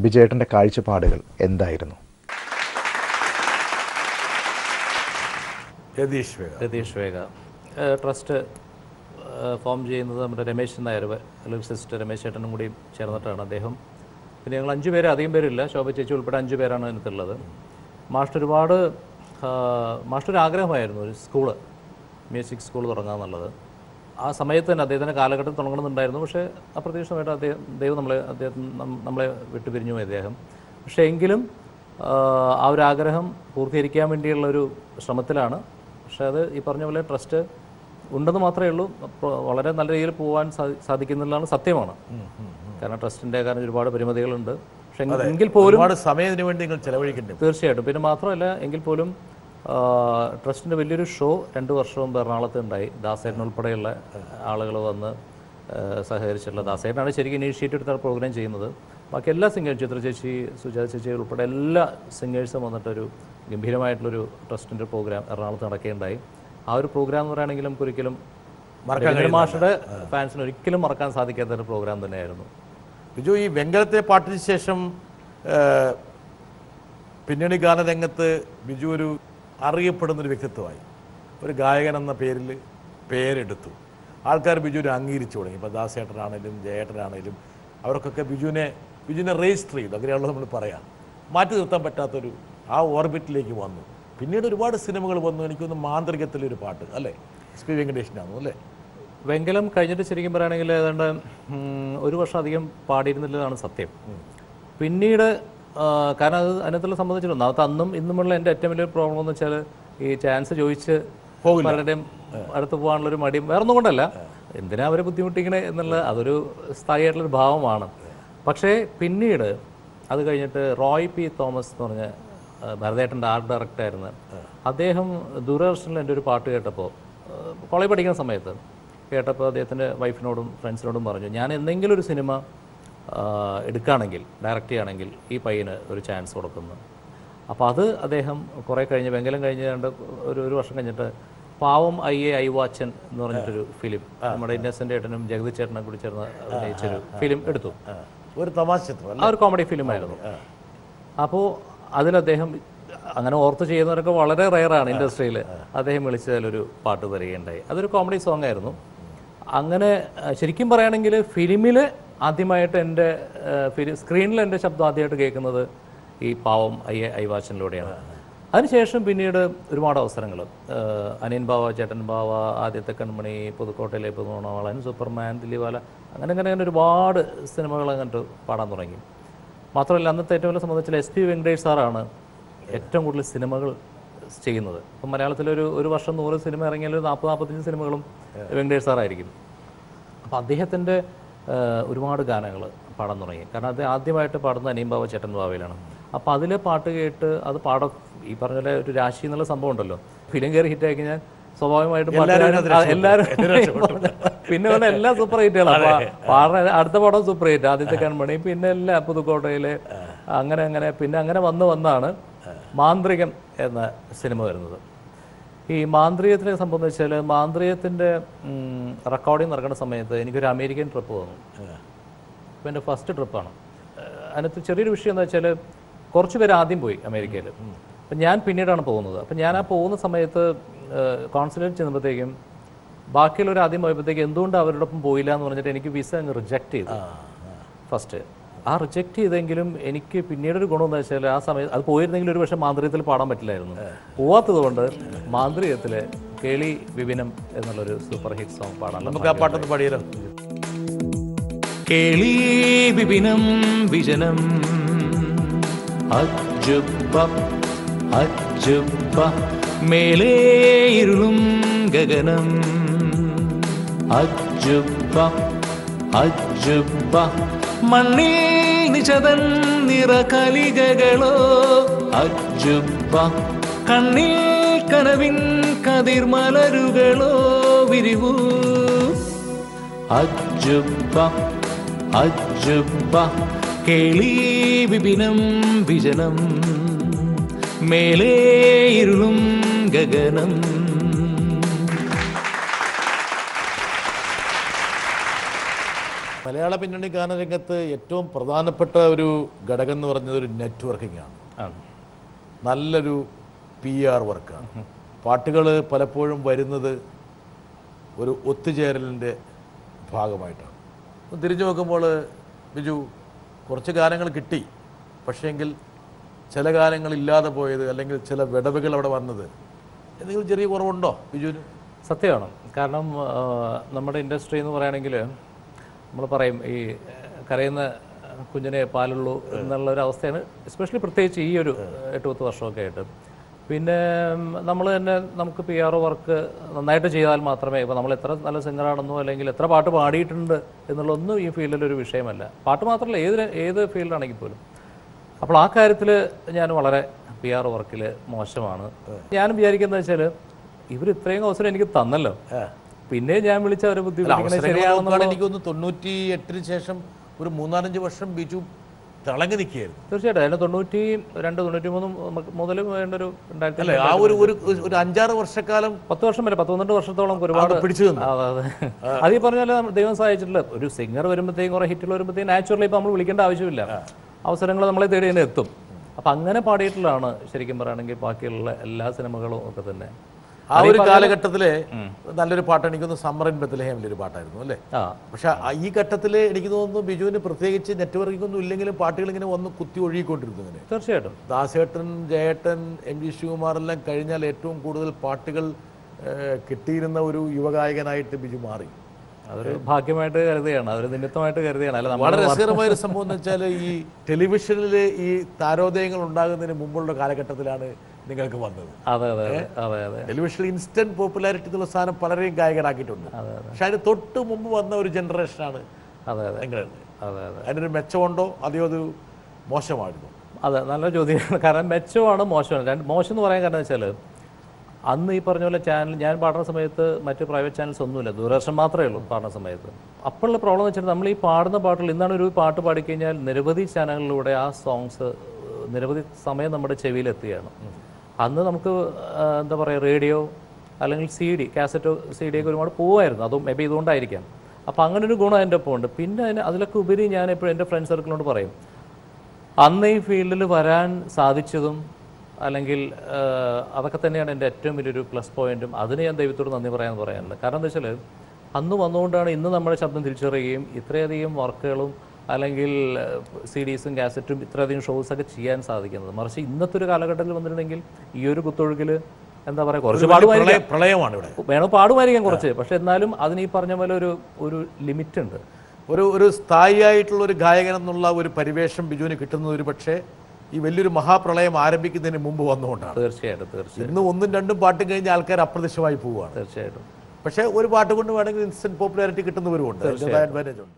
ബിജുവേട്ടൻ്റെ കാഴ്ചപ്പാടുകൾ എന്തായിരുന്നു? രതീഷ് വേഗ ട്രസ്റ്റ് ഫോം ചെയ്യുന്നത് നമ്മുടെ രമേശ് നായർ, സിസ്റ്റർ രമേശ് ചേട്ടനും കൂടി ചേർന്നിട്ടാണ്. അദ്ദേഹം പിന്നെ ഞങ്ങൾ 5 പേര്, അധികം പേരില്ല, ശോഭ ചേച്ചി ഉൾപ്പെടെ 5 പേരാണ് അതിനകത്തുള്ളത്. മാസ്റ്റർ ആഗ്രഹമായിരുന്നു ഒരു സ്കൂള്, മ്യൂസിക് സ്കൂൾ തുടങ്ങാമെന്നുള്ളത്. ആ സമയത്ത് തന്നെ അദ്ദേഹത്തിൻ്റെ കാലഘട്ടം തുടങ്ങണമെന്നുണ്ടായിരുന്നു. പക്ഷേ അപ്രതീക്ഷിതമായിട്ട് ദൈവം നമ്മളെ വിട്ടുപിരിഞ്ഞു പോയി അദ്ദേഹം. പക്ഷേ എങ്കിലും ആ ഒരു ആഗ്രഹം പൂർത്തീകരിക്കാൻ വേണ്ടിയുള്ളൊരു ശ്രമത്തിലാണ്. പക്ഷേ അത് ഈ പറഞ്ഞ പോലെ ട്രസ്റ്റ് ഉണ്ടെന്ന് മാത്രമേ ഉള്ളൂ. വളരെ നല്ല രീതിയിൽ പോകാൻ സാധിക്കുന്നുള്ളതാണ് സത്യമാണ്. കാരണം ട്രസ്റ്റിൻ്റെ കാരണം ഒരുപാട് പരിമിതികളുണ്ട്. പക്ഷേ എങ്കിൽ പോലും സമയത്തിന് വേണ്ടി നിങ്ങൾ ചെലവഴിക്കേണ്ടത് തീർച്ചയായിട്ടും. പിന്നെ മാത്രമല്ല എങ്കിൽ പോലും ട്രസ്റ്റിൻ്റെ വലിയൊരു ഷോ 2 വർഷവും എറണാകുളത്ത് ഉണ്ടായി. ദാസേട്ടൻ ഉൾപ്പെടെയുള്ള ആളുകൾ വന്ന് സഹകരിച്ചിട്ടുള്ള ദാസേട്ടനാണ് ശരിക്കും ഇനീഷ്യേറ്റീവ് എടുത്ത പ്രോഗ്രാം ചെയ്യുന്നത്. ബാക്കി എല്ലാ സിംഗേഴ്സും, ചിത്ര ചേച്ചി, സുജാത ചേച്ചി ഉൾപ്പെടെ എല്ലാ സിംഗേഴ്സും വന്നിട്ടൊരു ഗംഭീരമായിട്ടുള്ളൊരു ട്രസ്റ്റിൻ്റെ പ്രോഗ്രാം എറണാകുളത്ത് നടക്കുകയുണ്ടായി. ആ ഒരു പ്രോഗ്രാം എന്ന് പറയുകയാണെങ്കിൽ നമുക്കൊരിക്കലും മാഷയുടെ ഫാൻസിന് ഒരിക്കലും മറക്കാൻ സാധിക്കാത്തൊരു പ്രോഗ്രാം തന്നെയായിരുന്നു. ബിജു, ഈ വെങ്കലത്തെ പാട്ടിന് ശേഷം പിന്നണി ഗാനരംഗത്ത് ബിജു ഒരു അറിയപ്പെടുന്നൊരു വ്യക്തിത്വമായി. ഒരു ഗായകൻ എന്ന പേരിൽ പേരെടുത്തു. ആൾക്കാർ ബിജുവിനെ അംഗീകരിച്ചു തുടങ്ങി. ഇപ്പോൾ ദാസേട്ടനാണേലും ജയേട്ടനാണേലും അവർക്കൊക്കെ ബിജുവിനെ രജിസ്റ്റർ ചെയ്തു. അങ്ങനെയാണല്ലോ നമ്മൾ പറയാം. മാറ്റി നിർത്താൻ പറ്റാത്തൊരു ആ ഓർബിറ്റിലേക്ക് വന്നു. പിന്നീട് ഒരുപാട് സിനിമകൾ വന്നു. എനിക്കൊന്ന് മാന്ത്രികത്തിലൊരു പാട്ട് അല്ലേ, SP വെങ്കടേഷിനായിരുന്നു അല്ലേ? വെങ്കലം കഴിഞ്ഞിട്ട് ശരിക്കും പറയുകയാണെങ്കിൽ ഏതാണ്ട് 1 വർഷം അധികം പാടിയിരുന്നില്ലെന്നാണ് സത്യം. പിന്നീട് കാരണം അതിനകത്തുള്ള സംബന്ധിച്ചിട്ടുണ്ട് ഒന്നാമത്തെ അന്നും ഇന്നുമുള്ള എൻ്റെ ഏറ്റവും വലിയൊരു പ്രോബ്ലം എന്ന് വെച്ചാൽ ഈ ചാൻസ് ചോദിച്ച് പലരുടെയും അടുത്ത് പോകാനുള്ളൊരു മടിയും വേറെ ഒന്നും കൊണ്ടല്ല, എന്തിനാ അവരെ ബുദ്ധിമുട്ടിക്കണേ എന്നുള്ള അതൊരു സ്ഥായിയായിട്ടുള്ളൊരു ഭാവമാണ്. പക്ഷേ പിന്നീട് അത് കഴിഞ്ഞിട്ട് റോയ് പി തോമസ് എന്ന് പറഞ്ഞ ഭരതേട്ടൻ്റെ ആർട്ട് ഡയറക്ടറായിരുന്നു. അദ്ദേഹം ദൂരദർശനിൽ എൻ്റെ ഒരു പാട്ട് കേട്ടപ്പോൾ, കോളേജ് പഠിക്കുന്ന സമയത്ത് കേട്ടപ്പോൾ അദ്ദേഹത്തിൻ്റെ വൈഫിനോടും ഫ്രണ്ട്സിനോടും പറഞ്ഞു, ഞാൻ എന്തെങ്കിലും ഒരു സിനിമ എടുക്കുകയാണെങ്കിൽ, ഡയറക്റ്റ് ചെയ്യുകയാണെങ്കിൽ ഈ പയ്യന് ഒരു ചാൻസ് കൊടുക്കുന്നു. അപ്പോൾ അത് അദ്ദേഹം കുറേ കഴിഞ്ഞ് വെങ്കലം കഴിഞ്ഞ് ഒരു വർഷം കഴിഞ്ഞിട്ട് പാവം ഐ വാച്ചൻ എന്ന് പറഞ്ഞിട്ടൊരു ഫിലിം നമ്മുടെ ഇന്നസെൻ്റ് ഏട്ടനും ജഗതി ചേട്ടനും കൂടി ചേർന്ന് അഭിനയിച്ചൊരു ഫിലിം എടുത്തു. ഒരു തമാശ ചിത്രം, ആ ഒരു കോമഡി ഫിലിമായിരുന്നു. അപ്പോൾ അതിലദ്ദേഹം അങ്ങനെ ഓർത്ത് ചെയ്യുന്നവരൊക്കെ വളരെ റെയറാണ് ഇൻഡസ്ട്രിയിൽ. അദ്ദേഹം വിളിച്ചതിലൊരു പാട്ട് തരികയുണ്ടായി. അതൊരു കോമഡി സോങ് ആയിരുന്നു. അങ്ങനെ ശരിക്കും പറയുകയാണെങ്കിൽ ഫിലിമിൽ ആദ്യമായിട്ട് എൻ്റെ സ്ക്രീനിൽ എൻ്റെ ശബ്ദം ആദ്യമായിട്ട് കേൾക്കുന്നത് ഈ പാവം ഐ വാച്ചനിലൂടെയാണ്. അതിനുശേഷം പിന്നീട് ഒരുപാട് അവസരങ്ങൾ, അനിയൻ ബാവ, ചേട്ടൻ ബാവ, ആദ്യത്തെ കൺമണി, പുതുക്കോട്ടയിലെ പുതുമണവാളൻ, സൂപ്പർമാൻ, ദില്ലിവാല, അങ്ങനെ ഒരുപാട് സിനിമകൾ അങ്ങോട്ട് പാടാൻ തുടങ്ങി. മാത്രമല്ല അന്നത്തെ ഏറ്റവും വലിയ സംബന്ധിച്ചാൽ SP വെങ്കടേഷ് സാറാണ് ഏറ്റവും കൂടുതൽ സിനിമകൾ ചെയ്യുന്നത്. ഇപ്പം മലയാളത്തിലൊരു വർഷം 100 സിനിമ ഇറങ്ങിയാൽ 40-45 സിനിമകളും വെങ്കടേഷ് സാറായിരിക്കും. അപ്പോൾ അദ്ദേഹത്തിൻ്റെ ഒരുപാട് ഗാനങ്ങൾ പാടാൻ തുടങ്ങി. കാരണം അത് ആദ്യമായിട്ട് പാടുന്നത് അനിയൻ ബാവ ചേട്ടൻ ബാവയിലാണ്. അപ്പോൾ അതിലെ പാട്ട് കേട്ട് അത് ഈ പറഞ്ഞ പോലെ ഒരു രാശി എന്നുള്ള സംഭവം ഉണ്ടല്ലോ, ഫിലിം കയറി ഹിറ്റ് ആയി കഴിഞ്ഞാൽ സ്വാഭാവികമായിട്ടും എല്ലാവരും പിന്നെ പറഞ്ഞാൽ എല്ലാം സൂപ്പർ ഹിറ്റുകളാണ്. പാടുന്ന അടുത്ത പടം സൂപ്പർ ഹിറ്റ്, ആദ്യത്തെ കൺമണി, പിന്നെ എല്ലാം പുതുക്കോട്ടയിലെ, അങ്ങനെ പിന്നെ അങ്ങനെ വന്നാണ് മാന്ത്രികം എന്ന സിനിമ വരുന്നത്. ഈ മാന്ത്രികത്തിനെ സംബന്ധിച്ചാൽ മാന്ത്രികത്തിൻ്റെ റെക്കോർഡിങ് നടക്കുന്ന സമയത്ത് എനിക്കൊരു അമേരിക്കൻ ട്രിപ്പ് വന്നു. അപ്പോൾ എൻ്റെ ഫസ്റ്റ് ട്രിപ്പാണ്. അതിനകത്ത് ചെറിയൊരു വിഷയം എന്താ വെച്ചാൽ കുറച്ച് പേര് ആദ്യം പോയി അമേരിക്കയിൽ. അപ്പം ഞാൻ പിന്നീടാണ് പോകുന്നത്. അപ്പം ഞാൻ ആ പോകുന്ന സമയത്ത് കോൺസുലേറ്റ് ചെന്നപ്പോഴത്തേക്കും ബാക്കിയുള്ളവർ ആദ്യം പോയപ്പോഴത്തേക്ക് എന്തുകൊണ്ട് അവരോടൊപ്പം പോയില്ല എന്ന് പറഞ്ഞിട്ട് എനിക്ക് വിസ അങ്ങ് റിജക്റ്റ് ചെയ്തു. ഫസ്റ്റ്. ആ റിജക്റ്റ് ചെയ്തെങ്കിലും എനിക്ക് പിന്നീടൊരു ഗുണം എന്താ വെച്ചാൽ ആ സമയത്ത് അത് പോയിരുന്നെങ്കിൽ ഒരു പക്ഷേ മാന്ത്രികത്തിൽ പാടാൻ പറ്റില്ലായിരുന്നു. പോവാത്തത് കൊണ്ട് മാന്ത്രികത്തിൽ കേളി വിപിനം എന്നുള്ളൊരു സൂപ്പർ ഹിറ്റ് സോങ് പാടാൻ നമുക്ക് ആ പാട്ടൊന്ന് പാടിയാലോ? കേളി വിപിനം വിജനം അജുബ അജുബ മേലേ ഇരുളും ഗഗനം അജുബ അജുബ മണ്ണിൽ നിശതൻ നിറകലികകളോ അജുബ കണ്ണിൽ കനവിൻ കതിർമലരുകളോ വിരിവൂ അജുബ അജുബ കേളി വിപിനം വിജനം മേലേ ഇരുളും ഗഗനം. മലയാള പിന്നണി ഗാനരംഗത്ത് ഏറ്റവും പ്രധാനപ്പെട്ട ഒരു ഘടകം എന്ന് പറഞ്ഞത് ഒരു നെറ്റ്വർക്കിംഗ് ആണ്. നല്ലൊരു PR വർക്കാണ്. പാട്ടുകൾ പലപ്പോഴും വരുന്നത് ഒരു ഒത്തുചേരലിൻ്റെ ഭാഗമായിട്ടാണ്. തിരിഞ്ഞു നോക്കുമ്പോൾ ബിജു കുറച്ച് ഗാനങ്ങൾ കിട്ടി, പക്ഷേങ്കിൽ ചില ഗാനങ്ങൾ ഇല്ലാതെ പോയത് അല്ലെങ്കിൽ ചില വിടവുകൾ അവിടെ വന്നത് എന്തെങ്കിലും ചെറിയ കുറവുണ്ടോ ബിജുവിന്? സത്യമാണ്. കാരണം നമ്മുടെ ഇൻഡസ്ട്രി എന്ന് പറയുകയാണെങ്കിൽ നമ്മൾ പറയും ഈ കരയുന്ന കുഞ്ഞിനെ പാലുള്ളൂ എന്നുള്ളൊരു അവസ്ഥയാണ്, എസ്പെഷ്യലി പ്രത്യേകിച്ച് ഈ ഒരു 8-10 വർഷമൊക്കെ ആയിട്ട്. പിന്നെ നമ്മൾ തന്നെ നമുക്ക് PR വർക്ക് നന്നായിട്ട് ചെയ്താൽ മാത്രമേ, ഇപ്പോൾ നമ്മൾ എത്ര നല്ല സിംഗറാണെന്നോ അല്ലെങ്കിൽ എത്ര പാട്ട് പാടിയിട്ടുണ്ട് എന്നുള്ളതൊന്നും ഈ ഫീൽഡിലൊരു വിഷയമല്ല. പാട്ട് മാത്രമല്ല, ഏത് ഫീൽഡാണെങ്കിൽ പോലും. അപ്പോൾ ആ കാര്യത്തിൽ ഞാൻ വളരെ PR വർക്കിൽ മോശമാണ്. ഞാനും വിചാരിക്കുന്നത് വെച്ചാൽ ഇവർ ഇത്രയും അവസരം എനിക്ക് തന്നല്ലോ, പിന്നെ ഞാൻ വിളിച്ച അവരെ ബുദ്ധിമുട്ട് ശരിയാണെന്നാണ്. എനിക്കൊന്ന് 98 ശേഷം ഒരു 3-4 വർഷം ബിജു തിളങ്ങി നിൽക്കുകയായിരുന്നു. തീർച്ചയായിട്ടും അതിന് 92-93 മുതൽ വേണ്ട ഒരു ആ ഒരു 5-6 വർഷക്കാലം 10 വർഷം വരെ 10-12 വർഷത്തോളം ഒരുപാട് പിടിച്ചു തന്നു. അത് ഈ പറഞ്ഞാൽ ദൈവം സഹായിച്ചിട്ടില്ല. ഒരു സിംഗർ വരുമ്പോഴത്തേക്കും കുറെ ഹിറ്റുകൾ വരുമ്പോഴത്തേക്കും നാച്ചുറലി ഇപ്പം നമ്മൾ വിളിക്കേണ്ട ആവശ്യമില്ല, അവസരങ്ങൾ നമ്മളെ തേടി തന്നെ എത്തും. അപ്പം അങ്ങനെ പാടിയിട്ടുള്ളതാണ് ശരിക്കും പറയുകയാണെങ്കിൽ ബാക്കിയുള്ള എല്ലാ സിനിമകളും ഒക്കെ തന്നെ. ആ ഒരു കാലഘട്ടത്തില് നല്ലൊരു പാട്ട് എനിക്കൊന്ന് സമ്മർ ഇൻ ബെത്ലഹേമിലെ ഒരു പാട്ടായിരുന്നു അല്ലേ? പക്ഷെ ഈ ഘട്ടത്തിൽ എനിക്ക് തോന്നുന്നു ബിജുവിന് പ്രത്യേകിച്ച് നെറ്റ്വർക്കിംഗ് ഒന്നും ഇല്ലെങ്കിലും പാട്ടുകൾ ഇങ്ങനെ വന്ന് കുത്തി ഒഴുകിക്കൊണ്ടിരുന്നു. ഇങ്ങനെ തീർച്ചയായിട്ടും ദാസേട്ടൻ, ജയേട്ടൻ, MG ശിവകുമാറെല്ലാം കഴിഞ്ഞാൽ ഏറ്റവും കൂടുതൽ പാട്ടുകൾ കിട്ടിയിരുന്ന ഒരു യുവഗായകനായിട്ട് ബിജു മാറി. അതൊരു ഭാഗ്യമായിട്ട് കരുതുകയാണ്, അതൊരു നിമിത്തമായിട്ട് കരുതുകയാണ്. അല്ല, വളരെ രസകരമായ ഒരു സംഭവം എന്ന് വെച്ചാൽ ഈ ടെലിവിഷനിൽ ഈ താരോദയങ്ങൾ ഉണ്ടാകുന്നതിന് മുമ്പുള്ള കാലഘട്ടത്തിലാണ് നിങ്ങൾക്ക് വന്നത്. അതെ അതെ അതെ അതെ. ടെലിവിഷനിൽ ഇൻസ്റ്റന്റ് പോപ്പുലാരിറ്റി എന്നുള്ള സാധനം പലരെയും ഗായകരാക്കിയിട്ടുണ്ട്. പക്ഷെ അതിന് തൊട്ട് മുമ്പ് വന്ന ഒരു ജനറേഷനാണ്. അതെ അതെ നിങ്ങളുണ്ട്. അതെ അതെ. അതിനൊരു മെച്ചമുണ്ടോ അതെയോ അത് മോശമായിരുന്നു? അതെ, നല്ല ചോദ്യമാണ്. കാരണം മെച്ചമാണ് മോശമാണ്. മോശം എന്ന് പറയാൻ കാരണം വെച്ചാൽ അന്ന് ഈ പറഞ്ഞ പോലെ ചാനൽ ഞാൻ പാടുന്ന സമയത്ത് മറ്റ് പ്രൈവറ്റ് ചാനൽസ് ഒന്നുമില്ല, ദൂരദർശൻ മാത്രമേ ഉള്ളൂ പാടുന്ന സമയത്ത്. അപ്പോഴുള്ള പ്രോബ്ലം എന്ന് വെച്ചാൽ നമ്മൾ ഈ പാടുന്ന പാട്ടുകൾ, ഇന്നാണ് ഒരു പാട്ട് പാടിക്കഴിഞ്ഞാൽ നിരവധി ചാനലുകളിലൂടെ ആ സോങ്സ് നിരവധി സമയം നമ്മുടെ ചെവിയിലെത്തുകയാണ്. അന്ന് നമുക്ക് എന്താ പറയുക, റേഡിയോ അല്ലെങ്കിൽ CD, കാസറ്റോ CD ഒക്കെ ഒരുപാട് പോവായിരുന്നു. അതും മേ ബി ഇതുകൊണ്ടായിരിക്കാം. അപ്പോൾ അങ്ങനെ ഒരു ഗുണം എൻ്റെ ഒപ്പം ഉണ്ട്. പിന്നെ അതിലൊക്കെ ഉപരി ഞാൻ എപ്പോഴും എൻ്റെ ഫ്രണ്ട് സർക്കിളിനോട് പറയും, അന്ന് ഈ ഫീൽഡിൽ വരാൻ സാധിച്ചതും അല്ലെങ്കിൽ അതൊക്കെ തന്നെയാണ് എൻ്റെ ഏറ്റവും വലിയൊരു പ്ലസ് പോയിന്റും. അതിന് ഞാൻ ദൈവത്തോട് നന്ദി പറയാനുണ്ട്. കാരണം എന്താ വെച്ചാൽ അന്ന് വന്നുകൊണ്ടാണ് ഇന്ന് നമ്മുടെ ശബ്ദം തിരിച്ചറിയുകയും ഇത്രയധികം വർക്കുകളും അല്ലെങ്കിൽ CDസും കാസറ്റും ഇത്രയധികം ഷോസൊക്കെ ചെയ്യാൻ സാധിക്കുന്നത്. മറിച്ച് ഇന്നത്തെ ഒരു കാലഘട്ടത്തിൽ വന്നിട്ടുണ്ടെങ്കിൽ ഈ ഒരു കുത്തൊഴുക്കിൽ എന്താ പറയുക, കുറച്ച് പ്രളയമാണ് ഇവിടെ, വേണം പാടുമായിരിക്കാം കുറച്ച്, പക്ഷെ എന്നാലും അതിന് ഈ പറഞ്ഞ പോലെ ഒരു ലിമിറ്റ് ഉണ്ട്. ഒരു സ്ഥായിയായിട്ടുള്ള ഒരു ഗായകൻ എന്നുള്ള ഒരു പരിവേഷം ബിജുവിന് കിട്ടുന്നത് ഒരു പക്ഷേ ഈ വലിയൊരു മഹാപ്രളയം ആരംഭിക്കുന്നതിന് മുമ്പ് വന്നുകൊണ്ടാണ്. തീർച്ചയായിട്ടും. ഇന്ന് 1-2 പാട്ട് കഴിഞ്ഞ് ആൾക്കാർ അപ്രത്യക്ഷമായി പോവുകയാണ്. തീർച്ചയായിട്ടും. പക്ഷേ ഒരു പാട്ട് കൊണ്ട് വേണമെങ്കിൽ ഇൻസ്റ്റന്റ് പോപ്പുലാരിറ്റി കിട്ടുന്നവരുമുണ്ട്, അഡ്വാൻറ്റേജ് ഉണ്ട്.